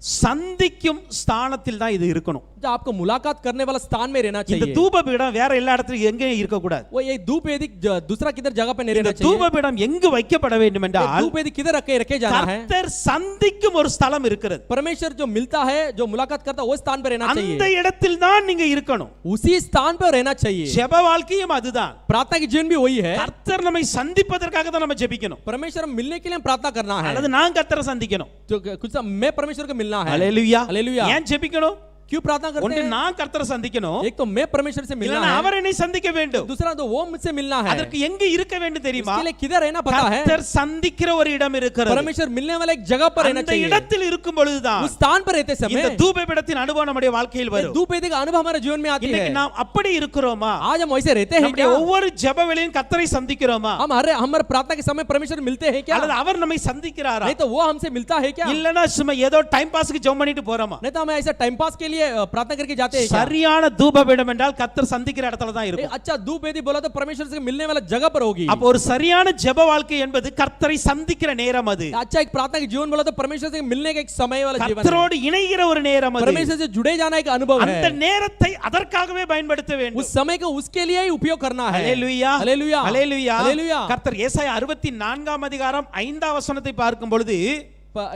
சந்திக்கும் ஸ்தானத்தில் தான் இது இருக்கணும்। जो आपको मुलाकात करने वाला स्थान में रहना இந்த चाहिए। தூபபீடம் வேற எல்லா இடத்துலயும் எங்கேயும் இருக்க கூடாது। वो ये धूप वेदी दूसरा किधर जगह पे नहीं இந்த रहना चाहिए। தூபபீடம் எங்கு வைக்கப்பட வேண்டும் ये என்றால் धूप वेदी किधर रखे जाना है? கர்த்தர் சந்திக்கும் ஒரு ஸ்தலம் இருக்கிறது। परमेश्वर जो मिलता है, जो मुलाकात करता है, वो स्थान पर रहना அந்த चाहिए। இடத்தில் தான் நீங்க இருக்கணும்। उसी स्थान पर रहना चाहिए। ஜெப வாழ்க்கையும் அதுதான்। प्रार्थना की जीवन भी वही है। கர்த்தர் நம்மை சந்திப்பதற்காக தான் நம்ம ஜெபிக்கணும், परमेश्वर मिलने के लिए प्रार्थना करना है। அல்லது நான் கர்த்தரை சந்திக்கணும்। तो कुछ मैं परमेश्वर को मिलना है। ஹalleluya हालेलुया। ஏன் ஜெபிக்கணும்? क्यों प्रार्थना करते ஒன்று हैं? நான் கர்த்தரை சந்திக்கணும், एक तो मैं परमेश्वर से मिलना இல்லைன்னா है, அவர் என்னை சந்திக்க வேண்டும். दूसरा तो वो मुझसे मिलना है। அதற்கு எங்க இருக்க வேண்டும் தெரியுமா? इसके लिए किधर रहना पता है? கர்த்தர் சந்திக்கிற ஒரு இடம் இருக்கிறது. परमेश्वर मिलने वाला एक जगह पर रहना அந்த चाहिए। இடத்தில் இருக்கும் பொழுதுதான் उस स्थान पर रहते समय இந்த தூபபீடத்தின் அனுபவம் நம்முடைய வாழ்க்கையில் வரும். धूप वेदी का अनुभव हमारे जीवन में आती है। இன்னைக்கு நாம் அப்படி இருக்கிறோமா? आज हम वैसे रहते हैं நம்முடைய क्या? ஒவ்வொரு ஜெபவேளையும் கர்த்தரை சந்திக்கிறோமா? हम हमारे प्रार्थना के समय परमेश्वर मिलते हैं क्या? அல்லது அவர் நம்மை சந்திக்கிறாரா? नहीं तो वो हमसे मिलता है क्या? இல்லனா சும்மா ஏதோ டைம் பாஸ்க்கு ஜெபம் பண்ணிட்டு போறோமா? नहीं तो हम ऐसा टाइम पास के लिए प्रार्थना करके जाते हैं क्या? சரியான தூபபீடம் என்றால் கர்த்தர் சந்திக்கிற இடத்துல தான் एक இருக்கும். अच्छा धूप वेदी बोला तो परमेश्वर से मिलने वाला जगह पर होगी। அப்ப ஒரு சரியான ஜெப வாழ்க்கை என்பது கர்த்தரை சந்திக்கிற நேரம் அது. अच्छा एक प्रार्थना के जीवन बोला तो परमेश्वर से मिलने का एक समय वाला जीवन है। கர்த்தரோடு இணைகிற ஒரு நேரம் அது. परमेश्वर से जुड़े जाना एक अनुभव அந்த है। நேரத்தை அதற்காகவே பயன்படுத்த வேண்டும். उस समय को उसके लिए ही उपयोग करना है। ஹalleluya हालेलुया ஹalleluya. हालेलुया। கர்த்தர் ஏசாயா 64 அதிகாரம் 5 வசனத்தை பார்க்கும் பொழுது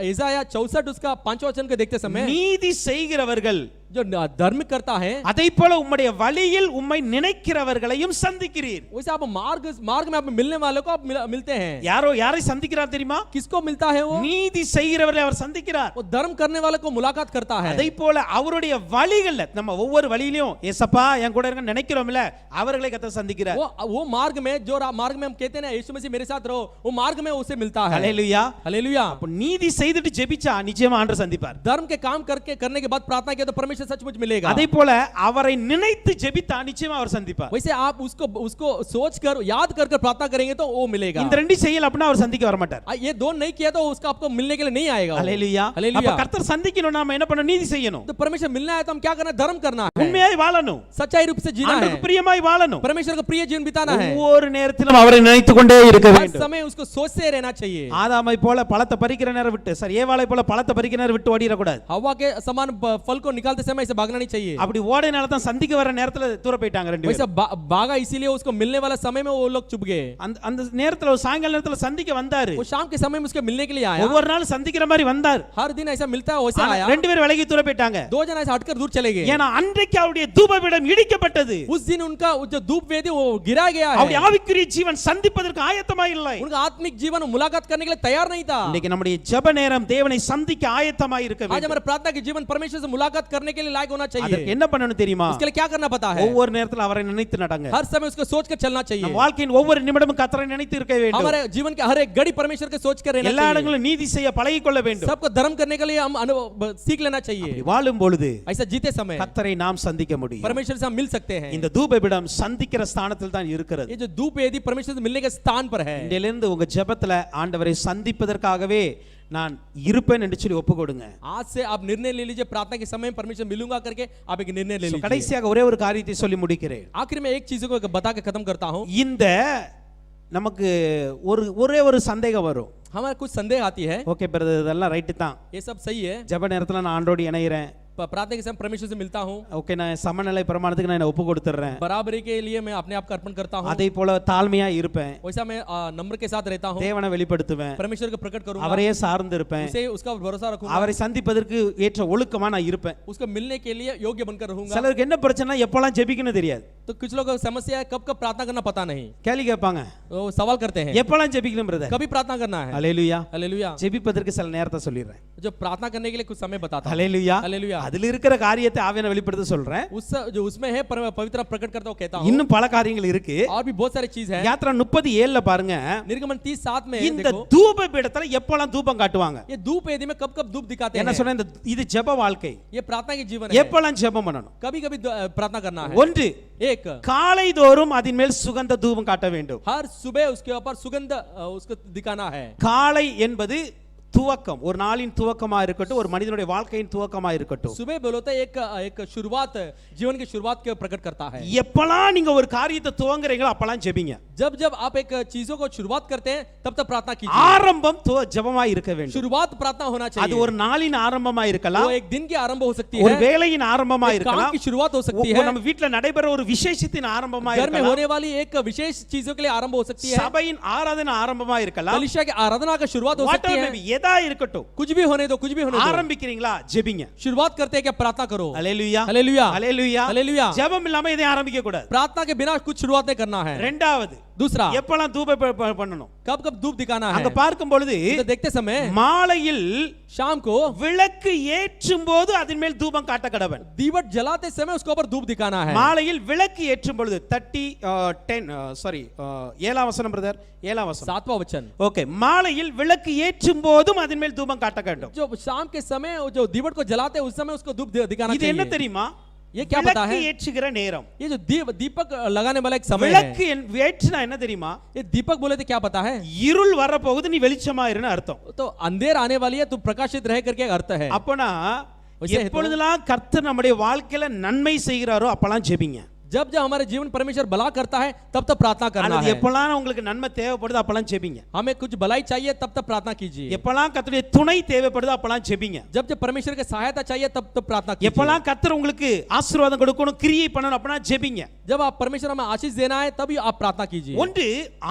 यशायाह 64 उसका 5वां वचन को देखते समय நீதி செய்கிறவர்கள் जो धर्म करता है அதைப் போல உம்முடைய வழியில் உம்மை நினைக்கிறவர்களையும் சந்திக்கிறீர். वैसे आप मार्ग में आप मिलने वालों को आप मिलते हैं। யாரை சந்திக்கிறார் தெரியுமா? किसको मिलता है वो? நீதி செய்கிறவர்களை அவர் சந்திக்கிறார். वो धर्म करने वालों को मुलाकात करता है। அதைப் போல அவருடைய வழிகள்ல நம்ம ஒவ்வொரு வழியிலும் ஏசப்பா என் கூட இருக்க நினைக்கிறோம்ல அவர்களை கர்த்தர் சந்திக்கிறார். वो मार्ग में जो मार्ग में हम कहते हैं ना यीशु मसीह मेरे साथ रहो, वो मार्ग में उसे मिलता है। ஹalleluya हालेलुया। அப்ப நீதி செய்துட்டு ஜெபிச்சா நிச்சயமா ஆண்டவர் சந்திப்பார். धर्म के काम करने के बाद प्रार्थना किया तो परमेश्वर सचमुच मिलेगा। அதைப் போல அவரை நினைத்து ஜெபித்தா நிச்சயமா அவர் சந்திப்பார். वैसे आप उसको सोचकर याद कर प्रार्थना करेंगे तो वो मिलेगा। இந்த ரெண்டு செய்யல அப்படினா அவர் சந்திக்க வர மாட்டார். ये दो नहीं किया तो उसका आपको मिलने के लिए नहीं आएगा। ஹalleluya அப்ப கர்த்தர் சந்திக்கணும் நாம என்ன பண்ணணும்? நீதி செய்யணும். तो परमेश्वर मिलना है तो हम क्या करना है? धर्म करना है, உண்மையாய் வாழணும், सच्चाई रूप से जीना है, ஆண்டவருக்கு பிரியமாய் வாழணும், परमेश्वर का प्रिय जीवन बिताना है, ஒவ்வொரு நேரத்திலும் அவரை நினைத்துக் கொண்டே இருக்க हर வேண்டும். समय उसको सोचते रहना चाहिए। ஆதாமை போல பழத்தை பறிக்கிற நேரம் விட்டு சரி ஏவாளை போல பழத்தை பறிக்கிற நேரம் விட்டு ஓடிர கூடாது. हवा के समान फल को निकालते समय ऐसे भागना नहीं चाहिए। அப்படி ஓடினால தான் சந்திக்க வர நேரத்துல தூர போயிட்டாங்க ரெண்டு वैसे பேரும். भागा इसीलिए उसको मिलने वाला समय में वो लोग चुप गए। அந்த நேரத்துல ஒரு சாயங்கால நேரத்துல சந்திக்க வந்தாரு. वो शाम के समय में उसके मिलने के लिए आया, ஒவ்வொரு நாள் சந்திக்கிற மாதிரி வந்தார். हर दिन ऐसा मिलता है वैसे आया। ரெண்டு பேரும் விலகி தூர போயிட்டாங்க. दो जन ऐसे हटकर दूर चले गए। ஏன்னா அன்றைக்கு அவருடைய தூபபீடம் இடிக்கப்பட்டது. उस दिन उनका जो धूप वेदी वो गिरा गया है। அவருடைய ஆவிக்குரிய ஜீவன் சந்திப்பதற்கு ஆயத்தமா இல்லை. उनका आत्मिक जीवन मुलाकात करने के लिए तैयार नहीं था। இன்னைக்கு நம்முடைய ஜெப நேரம் தேவனை சந்திக்க ஆயத்தமா இருக்க आज வேண்டும். हमारे प्रार्थना के जीवन परमेश्वर से मुलाकात करने के लिए लायक होना அதற்கு चाहिए। என்ன பண்ணணும் தெரியுமா? उसके लिए क्या करना पता है? ஒவ்வொரு நேரத்துல அவரை நினைத்து நடங்க. हर समय उसको सोच कर चलना चाहिए। நம்ம வாழ்க்கையின் ஒவ்வொரு நிமிடமும் கர்த்தரை நினைத்து இருக்க வேண்டும். हमारे जीवन के हर एक घड़ी परमेश्वर के सोच कर रहना எல்லா चाहिए। இடங்களிலும் நீதி செய்ய பழகிக்கொள்ள வேண்டும். सबको धर्म करने के लिए हम सीख लेना चाहिए। வாழும் பொழுது ऐसा जीते समय கர்த்தரை நாம் சந்திக்க முடியும். परमेश्वर से हम मिल सकते हैं। இந்த தூபபீடம் சந்திக்கிற ஸ்தானத்தில் தான் இருக்கிறது. ये जो धूप वेदी परमेश्वर से मिलने के स्थान पर है। இன்றிலிருந்து உங்க ஜெபத்துல ஆண்டவரை சந்திப்பதற்காகவே நான் இருப்பேன் என்று சொல்லி ஒப்பு கொடுங்க. आज से आप निर्णय ले लीजिए, प्रार्थना के समय में परमेश्वर मिलूंगा करके आप एक निर्णय ले लीजिए। கடைசியாக ஒரே ஒரு காரியத்தை சொல்லி முடிக்கிறேன். आखिर में एक चीज को बता के खत्म करता हूं। இந்த நமக்கு ஒரே ஒரு சந்தேகம் வரும். हमारे कुछ संदेह आती है। ஓகே பிரதர் இதெல்லாம் ரைட் தான். ये सब सही है। ஜெப நேரத்துல நான் ஆண்டோடு இணையறேன். प्रार्थना के समय परमेश्वर से मिलता हूं। ஓகே நான் சமநிலை பிரமாணத்துக்கு நான் ஒப்பு கொடுத்துறேன். बराबरी के लिए मैं अपने आप को अर्पण करता हूं। அதே போல தாழ்மையா இருப்பேன். वैसा मैं नम्र के साथ रहता हूं। தேவனை வெளிப்படுத்துவேன். परमेश्वर को प्रकट करूंगा। அவரையே சார்ந்து இருப்பேன். उसे उसका भरोसा रखूंगा। அவரை சந்திப்பதற்கு ஏற்ற ஒழுக்கமா நான் இருப்பேன். उसको मिलने के लिए योग्य बनकर रहूंगा। சிலருக்கு என்ன பிரச்சனை எப்பலாம் ஜெபிக்கணும் தெரியாது. तो कुछ लोगों को समस्या है कब प्रार्थना करना पता नहीं। கேள்வி கேட்பாங்க. वो सवाल करते हैं எப்பலாம் ஜெபிக்கணும் பிரதர்? कभी प्रार्थना करना है। ஹalleluya हालेलुया। ஜெபிப்பதற்கு சில நேரத்தை சொல்லிறேன். जो प्रार्थना करने के लिए कुछ समय बताता हूं। ஹalleluya हालेलुया। அதில இருக்கிற காரியத்தை ஆவியான வெளிப்படுத்த சொல்றேன். जो उसमें है पवित्र प्रकट करता हूं कहता हूं। இன்னும் பல காரியங்கள் இருக்கு. और भी बहुत सारी चीज है। யாத்ரா 37ல பாருங்க. निर्गमन 30:7 में இந்த देखो தூபபீடத்துல எப்பலாம் தூபம் காட்டுவாங்க? ये धूप वेदी में कब धूप दिखाते என்ன हैं। சொன்ன இந்த இது ஜெப வாழ்க்கை. ये प्रार्थना के जीवन है। எப்பலாம் ஜெபம் பண்ணணும்? कभी प्रार्थना करना है। ஒன்று एक காலைதோறும் அதன் மேல் சுகந்த தூபம் காட்ட வேண்டும். हर सुबह उसके ऊपर सुगंध उसको दिखाना है। காலை என்பது துவக்கம், ஒரு நாளின் துவக்கமா இருக்கட்டும், ஒரு மனிதனுடைய வாழ்க்கையின் துவக்கமா இருக்கட்டும். सुबह बोलो तो एक शुरुआत, जीवन की शुरुआत के प्रकट करता है। எப்பலாம் நீங்க ஒரு காரியத்தை துவங்குறீங்களோ அப்பலாம் ஜெபிங்க. जब जब आप एक चीजों को शुरुआत करते हैं तब तक प्रार्थना कीजिए। ஆரம்பம் ஜெபமா இருக்க வேண்டும். शुरुआत प्रार्थना होना चाहिए। அது ஒரு நாளின் ஆரம்பமா இருக்கலாம், वो एक दिन की आरंभ हो सकती ஒரு है, வேளையின் ஆரம்பமா काम இருக்கலாம், की शुरुआत हो सकती है, நம்ம வீட்ல நடைபெற ஒரு விசேஷத்தின் ஆரம்பமா घर में இருக்கலாம், होने वाली एक विशेष चीजों के लिए आरंभ हो सकती है, சபையின் ஆராதனை ஆரம்பமா இருக்கலாம், कलीसिया की आराधना का शुरुआत हो सकती है। எதா இருக்கட்டும், कुछ भी होने दो, कुछ भी होने दो। ஆரம்பிக்கிறீங்களா ஜெபிங்க. शुरुआत करते हैं क्या प्रार्थना करो। ஹalleluya हालेलुया ஹalleluya हालेलुया। ஜெபம் இல்லாம இதை ஆரம்பிக்க கூடாது. प्रार्थना के बिना कुछ शुरुआत नहीं करना है। இரண்டாவது दूसरा எப்பலாம் தூப பண்ணணும் कब कब धूप दिखाना है அங்க பார்க்கும் பொழுது तो देखते समय மாலையில் शाम को விளக்கு ஏற்றும் போது அதன் மேல் தூபம் காட்ட கடவன் दीवट जलाते समय उसके ऊपर धूप दिखाना है மாலையில் விளக்கு ஏற்றும் பொழுது 7ஆம் வசனம் பிரதர் 7ஆம் வசனம் 7वां वचन ஓகே மாலையில் விளக்கு ஏற்றும் போதும் அதன் மேல் தூபம் காட்ட வேண்டும் जो शाम के समय जो दीवट को जलाते हैं उस समय उसको धूप दिखाना இது என்ன चाहिए தெரியுமா ये क्या पता है விளக்கு ஏற்றுகிற நேரம் ये जो दीपक लगाने वाला एक समय है விளக்கு ஏற்றினா என்ன தெரியுமா ये दीपक बोले तो क्या पता है இருள் வர போகுது நீ வெளிச்சமா இருன்னு அர்த்தம் तो अंधेर आने वाली है तू प्रकाशित रह करके अर्थ है அப்பனா वैसे है तो- எப்பொழுதெல்லாம் கர்த்தர் நம்முடைய வாழ்க்கையில நன்மை செய்கிறாரோ அப்பலாம் ஜெபிங்க जब जब हमारे जीवन परमेश्वर भला करता है तब तब प्रार्थना करना அல்லது है எப்பலாம் உங்களுக்கு நன்மை தேவைப்படுதோ அப்பலாம் ஜெபிங்க हमें कुछ भलाई चाहिए तब तब प्रार्थना कीजिए எப்பலாம் கர்த்தருடைய துணை தேவைப்படுதோ அப்பலாம் ஜெபிங்க जब जब परमेश्वर की सहायता चाहिए तब तब प्रार्थना कीजिए எப்பலாம் கர்த்தர் உங்களுக்கு ஆசீர்வாதம் கொடுக்கணும் கிரியை பண்ணணும் அப்பனா ஜெபிங்க जब आप परमेश्वर हमें आशीष देना है तभी आप प्रार्थना कीजिए ஒன்று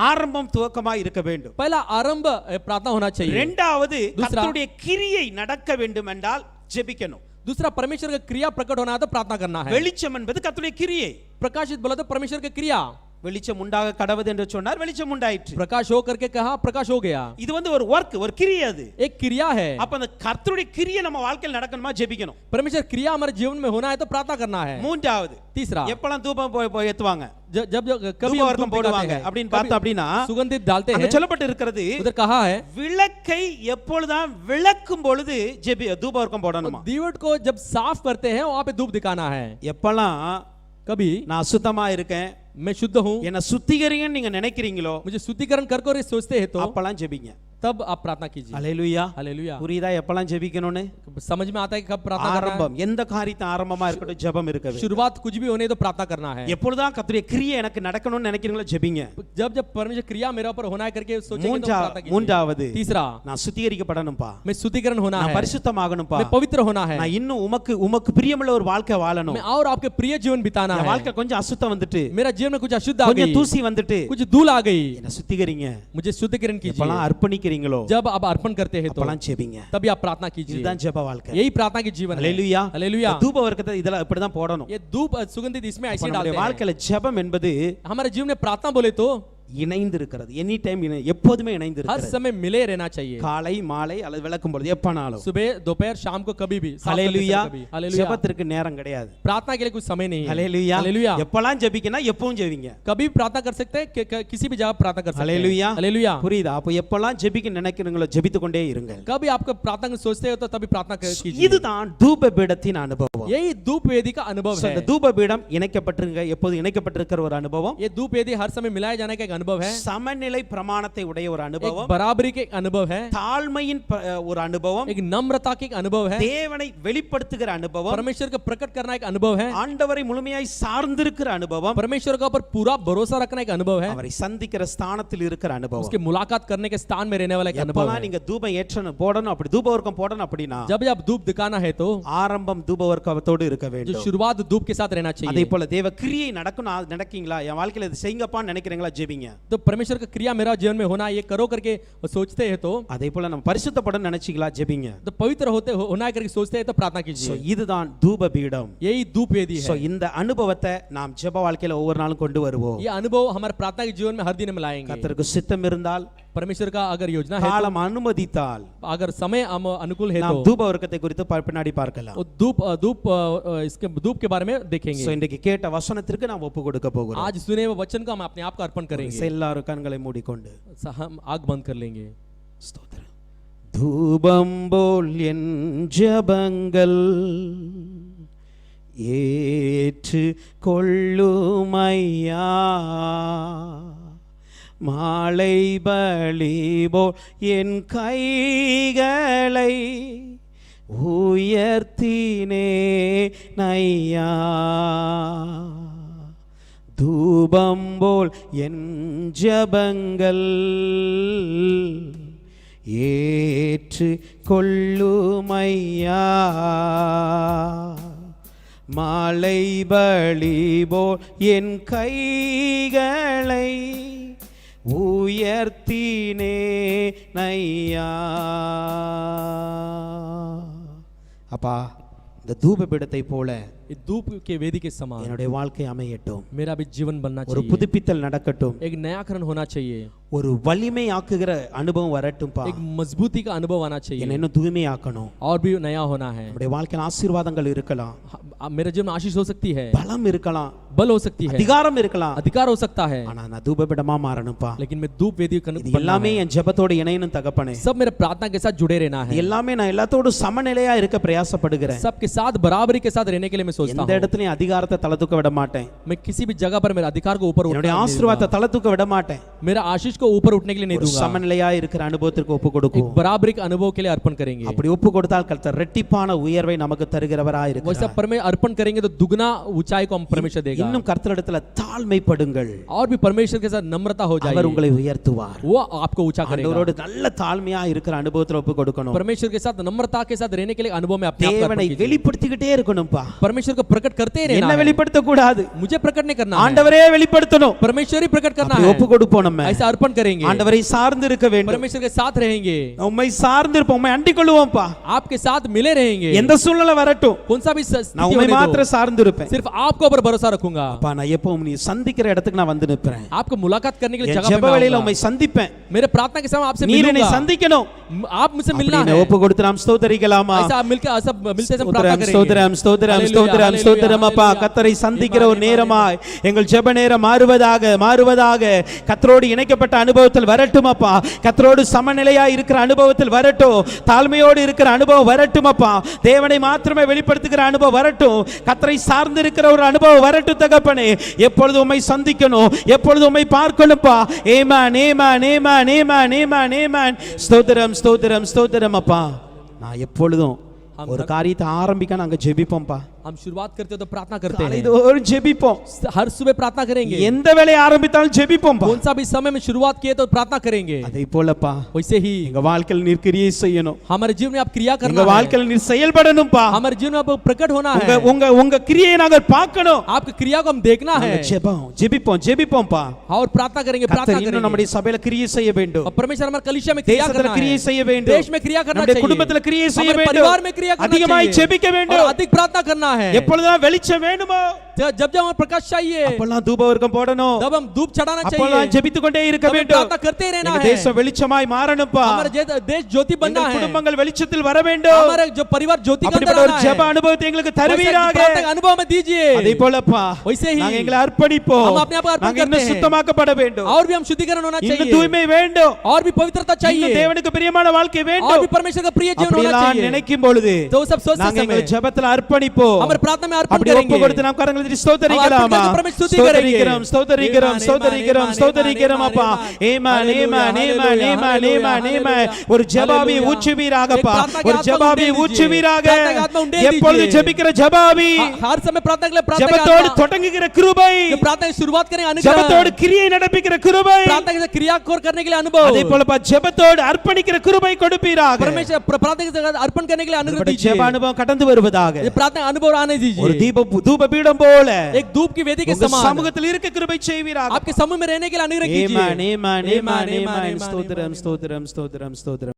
ஆரம்பம் துவக்கமா இருக்க வேண்டும் पहला आरंभ प्रार्थना होना चाहिए இரண்டாவது दूसरा- கர்த்தருடைய கிரியை நடக்க வேண்டும் என்றால் ஜெபிக்கணும் दूसरा परमेश्वर का क्रिया प्रकट होना है तो प्रार्थना करना है வெளிச்சம் என்பது கர்த்தருடைய கிரியை प्रकाशित बोला तो परमेश्वर की क्रिया வெளிச்சம் உண்டாக கடவுது என்று சொன்னார் வெளிச்சம் உண்டாயிற்று प्रकाश हो करके कहा प्रकाश हो गया இது வந்து ஒரு வர்க் ஒரு கிரியை அது एक क्रिया है அப்ப அந்த கர்த்தருடைய கிரியை நம்ம வாழ்க்கையில் நடக்கணுமா ஜெபிக்கணும் परमेश्वर क्रिया हमारे जीवन में होना है तो प्रार्थना करना है மூன்றாவது तीसरा எப்பலாம் தூபம் போய் ஏத்துவாங்க जब कभी தூப हम வர்க்கம் धूप போடுவாங்க दिखाते हैं, அப்படின்னு कभी பார்த்தா அப்படின்னா सुगंधित डालते அங்க हैं சொல்லப்பட்டு இருக்கிறது उधर कहा है விளக்கை எப்பொழுதுதான் விளக்கும் பொழுது தூப வர்க்கம் போடணுமா दीवट को जब साफ करते हैं वहां पे धूप दिखाना है எப்பலாம் कभी நான் அசுத்தமா இருக்கேன் मैं शुद्ध हूं என்ன சுத்திகரிங்கன்னு நீங்க நினைக்கிறீங்களோ मुझे शुद्धिकरण कर कर सोचते हैं तो அப்பலாம் ஜெபிங்க तब आप प्रार्थना कीजिए அல்லேலூயா हालेलुया புரியுதா எப்பலாம் ஜெபிக்கணும்னு समझ में आता है कि कब प्रार्थना करना ஆரம்பம் எந்த காரியத்தை ஆரம்பமா இருக்கட்டும் ஜெபம் இருக்க है வேண்டும் शुरुआत कुछ भी होने तो प्रार्थना करना है எப்பொழுதுதான் கர்த்தருடைய கிரியை எனக்கு நடக்கணும்னு நினைக்கிறீங்களோ ஜெபிங்க जब जब परमेश्वर क्रिया मेरे ऊपर होना है करके सोचेंगे तो प्रार्थना कीजिए மூன்றாவது तीसरा நான் சுத்திகரிக்கப்படணும்பா मैं शुद्धिकरण होना நான் है பரிசுத்தமாகணும்பா मैं पवित्र होना है நான் இன்னும் உமக்கு பிரியமுள்ள ஒரு வாழ்க்கை வாழணும் मैं और आपके प्रिय जीवन बिताना என் है வாழ்க்கை கொஞ்சம் அசுத்தம் வந்துட்டு मेरा जीवन में कुछ अशुद्ध आ கொஞ்சம் गई தூசி வந்துட்டு कुछ धूल आ गई என்ன சுத்திகரிங்க मुझे शुद्धिकरण कीजिए எப்பலாம் அர்ப்பணிக்கிறீங்களோ जब आप अर्पण करते हैं तो அப்பலாம் ஜெபிங்க तभी आप प्रार्थना कीजिए இதுதான் ஜெப வாழ்க்கை यही प्रार्थना की जीवन है அல்லேலூயா हालेलुया தூப வர்க்கத்தை இதெல்லாம் இப்படி தான் போடணும் ये धूप सुगंधित इसमें ऐसे நம்முடைய डालते हैं வாழ்க்கையில ஜெபம் என்பது हमारे जीवन में प्रार्थना बोले तो இணைந்து இருக்கிறது எனி டைம் எப்போதுமே இணைந்து हर இருக்கிறது समय मिले रहना चाहिए காலை மாலை அல்லது விளக்கும் பொழுது எப்பனாலும் सुबह दोपहर शाम को कभी भी साफ करते ஹalleluya समय कभी हालेलुया ஜெபத்திற்கு நேரம் கிடையாது प्रार्थना के लिए कुछ समय नहीं है ஹalleluya हालेलुया எப்பலாம் ஜெபிக்கணும் எப்பவும் ஜெபிங்க कभी प्रार्थना कर सकते हैं किसी भी जगह प्रार्थना कर सकते हैं ஹalleluya हालेलुया புரியுதா அப்ப எப்பலாம் ஜெபிக்க நினைக்கிறீங்களோ ஜெபித்து கொண்டே இருங்க कभी आपको प्रार्थना की सोचते हो तो तभी प्रार्थना कीजिए இதுதான் தூப பீடத்தின் அனுபவம் यही धूप वेदी का अनुभव So, है இந்த தூப பீடம் இணைக்கப்பட்டிருங்க எப்போது இணைக்கப்பட்டிருக்கிற ஒரு அனுபவம் ये धूप वेदी हर समय मिलाए जाने का एक अनुभव है சமநிலை பிரமாணத்தை உடைய ஒரு एक அனுபவம் बराबरी के एक अनुभव है தாழ்மையின் ஒரு அனுபவம் एक नम्रता की एक अनुभव है தேவனை வெளிப்படுத்துகிற அனுபவம் परमेश्वर को प्रकट करना एक अनुभव है ஆண்டவரை முழுமையாய் சார்ந்திருக்கிற அனுபவம் परमेश्वर के ऊपर पूरा भरोसा रखना एक अनुभव है அவரை சந்திக்கிற ஸ்தானத்தில் இருக்கிற அனுபவம் उसके मुलाकात करने के स्थान में रहने वाला एक अनुभव எப்பலாம் है நீங்க தூபம் ஏற்றணும் போடணும் அப்படி தூப வர்க்கம் போடணும் அப்படின்னா जब आप धूप दिखाना है तो ஆரம்பம் தூப வர்க்கத்தோடு இருக்க जो வேண்டும் शुरुआत धूप के साथ रहना அதே चाहिए போல தேவ கிரியை நடக்கணும் நடக்கீங்களா என் வாழ்க்கையில இது செய்யுங்கப்பான்னு நினைக்கிறீங்களா ஜெபிங்க तो परमेश्वर का क्रिया मेरा जीवन में होना ये करो करके सोचते हैं तो அதே போல நம்ம பரிசுத்தப்படணும்னு நினைச்சீங்களா ஜெபிங்க तो पवित्र होना है करके सोचते हैं तो प्रार्थना So, कीजिए இதுதான் தூப பீடம் यही धूप वेदी So, है இந்த அனுபவத்தை நாம் ஜெப வாழ்க்கையில ஒவ்வொரு நாளும் கொண்டு வருவோம் ये अनुभव हमारे प्रार्थना के जीवन में हर दिन में लाएंगे கர்த்தருக்கு சித்தம் இருந்தால் परमेश्वर का अगर योजना है காலம் அனுமதித்தால் अगर समय हम अनुकूल है நாம் तो தூப வர்க்கத்தை குறித்து பின்னாடி பார்க்கலாம் वो इसके धूप के बारे में देखेंगे So, இன்றைக்கு கேட்ட வசனத்திற்கு நாம் ஒப்பு கொடுக்க போகிறோம் आज सुने हुए वचन का हम अपने आप का अर्पण करेंगे எல்லாரும் கண்களை மூடிக்கொண்டு हम आग बंद कर लेंगे ஸ்தோத்திரம் தூபம் போல் என் ஜெபங்கள் ஏற்று கொள்ளுமையா மாலை பலிபோ என் கைகளை உயர்த்தினே நையா தூபம் போல் என் ஜெபங்கள் ஏற்று கொள்ளுமையா மாலை பலிபோ என் கைகளை உயர்த்தினே நையா அப்பா இந்த தூபபீடத்தை போல इस धूप के वेदी के समान என்னுடைய வாழ்க்கை அமையட்டும். मेरा भी जीवन बनना ஒரு चाहिए, புதுப்பித்தல் நடக்கட்டும். एक नयाकरण होना चाहिए, ஒரு வலிமை ஆக்குகிற அனுபவம் வரட்டும்பா. एक मजबूती का अनुभव आना என்னை चाहिए இன்னும் தூய்மையாக்கணும். और भी नया होना है। நம்முடைய வாழ்க்கையில் ஆசீர்வாதங்கள் இருக்கலாம், मेरे जीवन में आशीष हो सकती है, பலம் இருக்கலாம், बल हो सकती है, அதிகாரம் இருக்கலாம். अधिकार हो सकता है, ஆனா நான் தூபபீடமா மாறணும்பா. लेकिन मैं धूप वेदी இது எல்லாமே என் ஜெபத்தோட இணையணும் தகப்பனே. सब मेरे प्रार्थना के साथ जुड़े रहना இது है, எல்லாமே நான் எல்லாத்தோடும் சமநிலையா இருக்க பிரயாசப்படுகிறேன். सबके साथ बराबरी के साथ रहने के लिए मैं सोचता எந்த हूँ। இடத்துலயும் அதிகாரத்தை தலை தூக்க விட மாட்டேன். मैं किसी भी जगह पर मेरे अधिकार को ऊपर என்னுடைய उठने नहीं ஆசீர்வாதத்தை दूंगा, தலை தூக்க விட மாட்டேன். मेरा आशीष को ऊपर उठने के लिए नहीं ஒரு दूंगा, சமநிலையா இருக்கிற அனுபவத்திற்கு ஒப்பு एक கொடுக்கும். बराबरी के अनुभव के लिए अर्पण करेंगे। அப்படி ஒப்பு கொடுத்தால் கர்த்தர் ரெட்டிப்பான உயர்வை நமக்கு தருகிறவராய் वैसा இருக்கிறார். परमेश्वर अर्पण करेंगे तो दुगना ऊंचाई को हम परमेश्वर देगा, இன்னும் கர்த்தரிடத்துல தாழ்மைப்படுங்கள், और भी परमेश्वर के साथ नम्रता हो அவர் जाएगी, உங்களை உயர்த்துவார். वो आपको ऊंचा करेगा। ஆண்டவரோடு நல்ல தாழ்மையா இருக்கிற அனுபவத்துல ஒப்பு கொடுக்கணும். परमेश्वर के साथ नम्रता के साथ रहने के लिए अनुभव में अपने आप को अर्पण தேவனை कीजिए। வெளிப்படுத்திக்கிட்டே இருக்கணும்பா. परमेश्वर को प्रकट करते ही என்ன रहना है, வெளிப்படுத்த கூடாது, मुझे प्रकट नहीं करना है, ஆண்டவரே வெளிப்படுத்தணும். परमेश्वर ही प्रकट करना அப்படி है, ஒப்பு கொடுப்போம். நம்ம ऐसा अर्पण करेंगे, ஆண்டவரை சார்ந்து இருக்க வேண்டும். परमेश्वर के साथ रहेंगे, உம்மை சார்ந்து இருப்போம், உம்மை அண்டிக் கொள்வோம்ப்பா. आपके साथ मिले रहेंगे, எந்த சூழ்நிலை வரட்டும், कौन सा भी நான் स्थिति உம்மை होने மாத்திர दो, சார்ந்து இருப்பேன். सिर्फ आपके ऊपर भरोसा रखूंगा, அப்பா நான் எப்பவும் நீ சந்திக்கிற இடத்துக்கு நான் வந்து நிற்பேன். आपको मुलाकात करने के लिए என் जगह पे ஜெப मैं வேளையில आऊंगा, உம்மை சந்திப்பேன். मेरे प्रार्थना के समय आपसे நீர் என்னை मिलूंगा, சந்திக்கணும். आप मुझसे मिलना அப்படின்னு है, ஒப்பு கொடுத்து நாம் ஸ்தோத்தரிக்கலாமா? ऐसा आप मिलके सब मिलते समय प्रार्थना ஸ்தோத்திரம் करेंगे। ஸ்தோத்திரம் ஸ்தோத்திரம் हालेलुया, ஸ்தோத்திரம் हालेलुया, ஸ்தோத்திரம் அப்பா. हालेलुया। கர்த்தரை சந்திக்கிற ஒரு நேரமாய் எங்கள் ஜெப நேரம் மாறுவதாக கர்த்தரோடு இணைக்கப்பட்ட அனுபவத்தில் வரட்டும் அப்பா. கர்த்தரோடு சமநிலையா இருக்கிற அனுபவத்தில் வரட்டும், தாழ்மையோடு இருக்கிற அனுபவம் வரட்டும் அப்பா. தேவனை மாத்திரமே வெளிப்படுத்துகிற அனுபவம் வரட்டும், கர்த்தரை சார்ந்து இருக்கிற ஒரு அனுபவம் வரட்டும் தகப்பனே. எப்பொழுது உம்மை சந்திக்கணும், எப்பொழுது உம்மை பார்க்கணும்ப்பா. ஆமென் ஆமென் ஆமென் ஆமென் ஆமென் ஆமென். ஸ்தோத்திரம் ஸ்தோத்திரம் ஸ்தோத்திரம் அப்பா. நான் எப்பொழுதும் ஒரு காரியத்தை ஆரம்பிக்க நாங்க ஜெபிப்போம்ப்பா. हम शुरुआत करते हो तो प्रार्थना करते हैं, ஒரு ஜெபிப்போம். हर सुबह प्रार्थना करेंगे, எந்த வேலையை ஆரம்பித்தாலும் ஜெபிப்போம்ப்பா. कौन सा भी समय में शुरुआत किए तो प्रार्थना करेंगे। அதை போலப்பா वैसे ही எங்க வாழ்க்கையில் நீர் கிரியை செய்யணும், हमारे जीवन में आप क्रिया எங்க करना है, வாழ்க்கையில் நீர் செயல்படணும்ப்பா. हमारे जीवन में आप प्रकट होना உங்க है, உங்க உங்க கிரியையை நாங்கள் பார்க்கணும். आपकी क्रिया को हम देखना है, ஜெபிப்போம்ப்பா. और प्रार्थना करेंगे, प्रार्थना கர்த்தர் இன்னும் करेंगे, நம்முடைய சபையில கிரியை செய்ய வேண்டும், और परमेश्वर हमारे कलीसिया में क्रिया தேசத்துல करना கிரியை है, செய்ய வேண்டும், देश में क्रिया करना நம்முடைய चाहिए, குடும்பத்துல கிரியை செய்ய हमारे வேண்டும், परिवार में क्रिया करना அதிகமாய் चाहिए, ஜெபிக்க और வேண்டும். अधिक प्रार्थना करना है। எப்பொழுதெல்லாம் வெளிச்சம் வேணுமோ जब जब हमें प्रकाश चाहिए அப்பெல்லாம் தூபவர்க்கம் போடணும், तब हम धूप चढ़ाना அப்பெல்லாம் चाहिए, ஜெபித்துக் கொண்டே இருக்க हमें வேண்டும். प्रार्थना करते ही रहना எங்க है, தேசம் வெளிச்சமாய் மாறணும்ப்பா. हमारे देश ज्योति बनना எங்கள் है, குடும்பங்கள் வெளிச்சத்தில் வர வேண்டும். हमारे जो परिवार ज्योति का अंदर அப்படிப்பட்ட ஒரு आना ஜெப है, அனுபவத்தை எங்களுக்கு वैसे एक தருவீராக. प्रार्थना का अनुभव में दीजिए। அதே போலப்பா वैसे ही நாங்க எங்களை அர்ப்பணிப்போம். हम अपने आप को अर्पण நாங்க करते இன்னும் हैं, சுத்தமாக்கப்பட வேண்டும், और भी हम शुद्धिकरण होना இன்னும் चाहिए, தூய்மை வேண்டும், और भी पवित्रता இன்னும் चाहिए, தேவனுக்கு பிரியமான வாழ்க்கை और வேண்டும். भी परमेश्वर का प्रिय जीवन होना அப்படியெல்லாம் चाहिए। நினைக்கும் பொழுது तो वो सब सोचते நாங்க समय எங்கள் ஜெபத்துல அர்ப்பணிப்போம். हमारे प्रार्थना में अर्पण அப்படி ஒப்பு करेंगे, கொடுத்து நாம் கரங்களை தட்டி ஸ்தோத்திரிக்கலாமா? और अर्पण करके परमेश्वर स्तुति ஸ்தோத்திரிக்கிறோம் ஸ்தோத்திரிக்கிறோம் करेंगे। ஸ்தோத்திரிக்கிறோம் ஸ்தோத்திரிக்கிறோம் அப்பா. ஆமென் ஆமென் ஆமென் ஆமென் ஆமென் ஆமென். ஒரு ஜெபாவி ஊற்றுவீராகப்பா, ஒரு ஜெபாவி ஊற்றுவீராக. எப்பொழுது ஜெபிக்கிற ஜெபாவி हर समय प्रार्थना के लिए प्रार्थना का ஜெபத்தோடு आत्मा, தொடங்குகிற கிருபை, जो प्रार्थना की शुरुआत करें अनुग्रह, ஜெபத்தோடு கிரியை நடப்பிக்கிற கிருபை, प्रार्थना के साथ क्रिया करने के लिए अनुभव, அதே போலப்பா ஜெபத்தோடு அர்ப்பணிக்கிற கிருபை கொடுப்பீராக. परमेश्वर प्रार्थना के साथ अर्पण करने के लिए अनुग्रह இப்படி दीजिए, ஜெப அனுபவம் கடந்து வருவதாக. ये प्रार्थना अनुभव आने ஒரு दीजिए, தூப பீடம் போல एक धूप की वेदी के உங்க समान சமூகத்தில் இருக்க கிருபை செய்வீராக. आपके समूह में रहने के लिए अनुग्रह कीजिए। ஆமென் ஆமென் ஆமென் ஆமென். ஸ்தோத்திரம் ஸ்தோத்திரம் ஸ்தோத்திரம் ஸ்தோத்திரம்.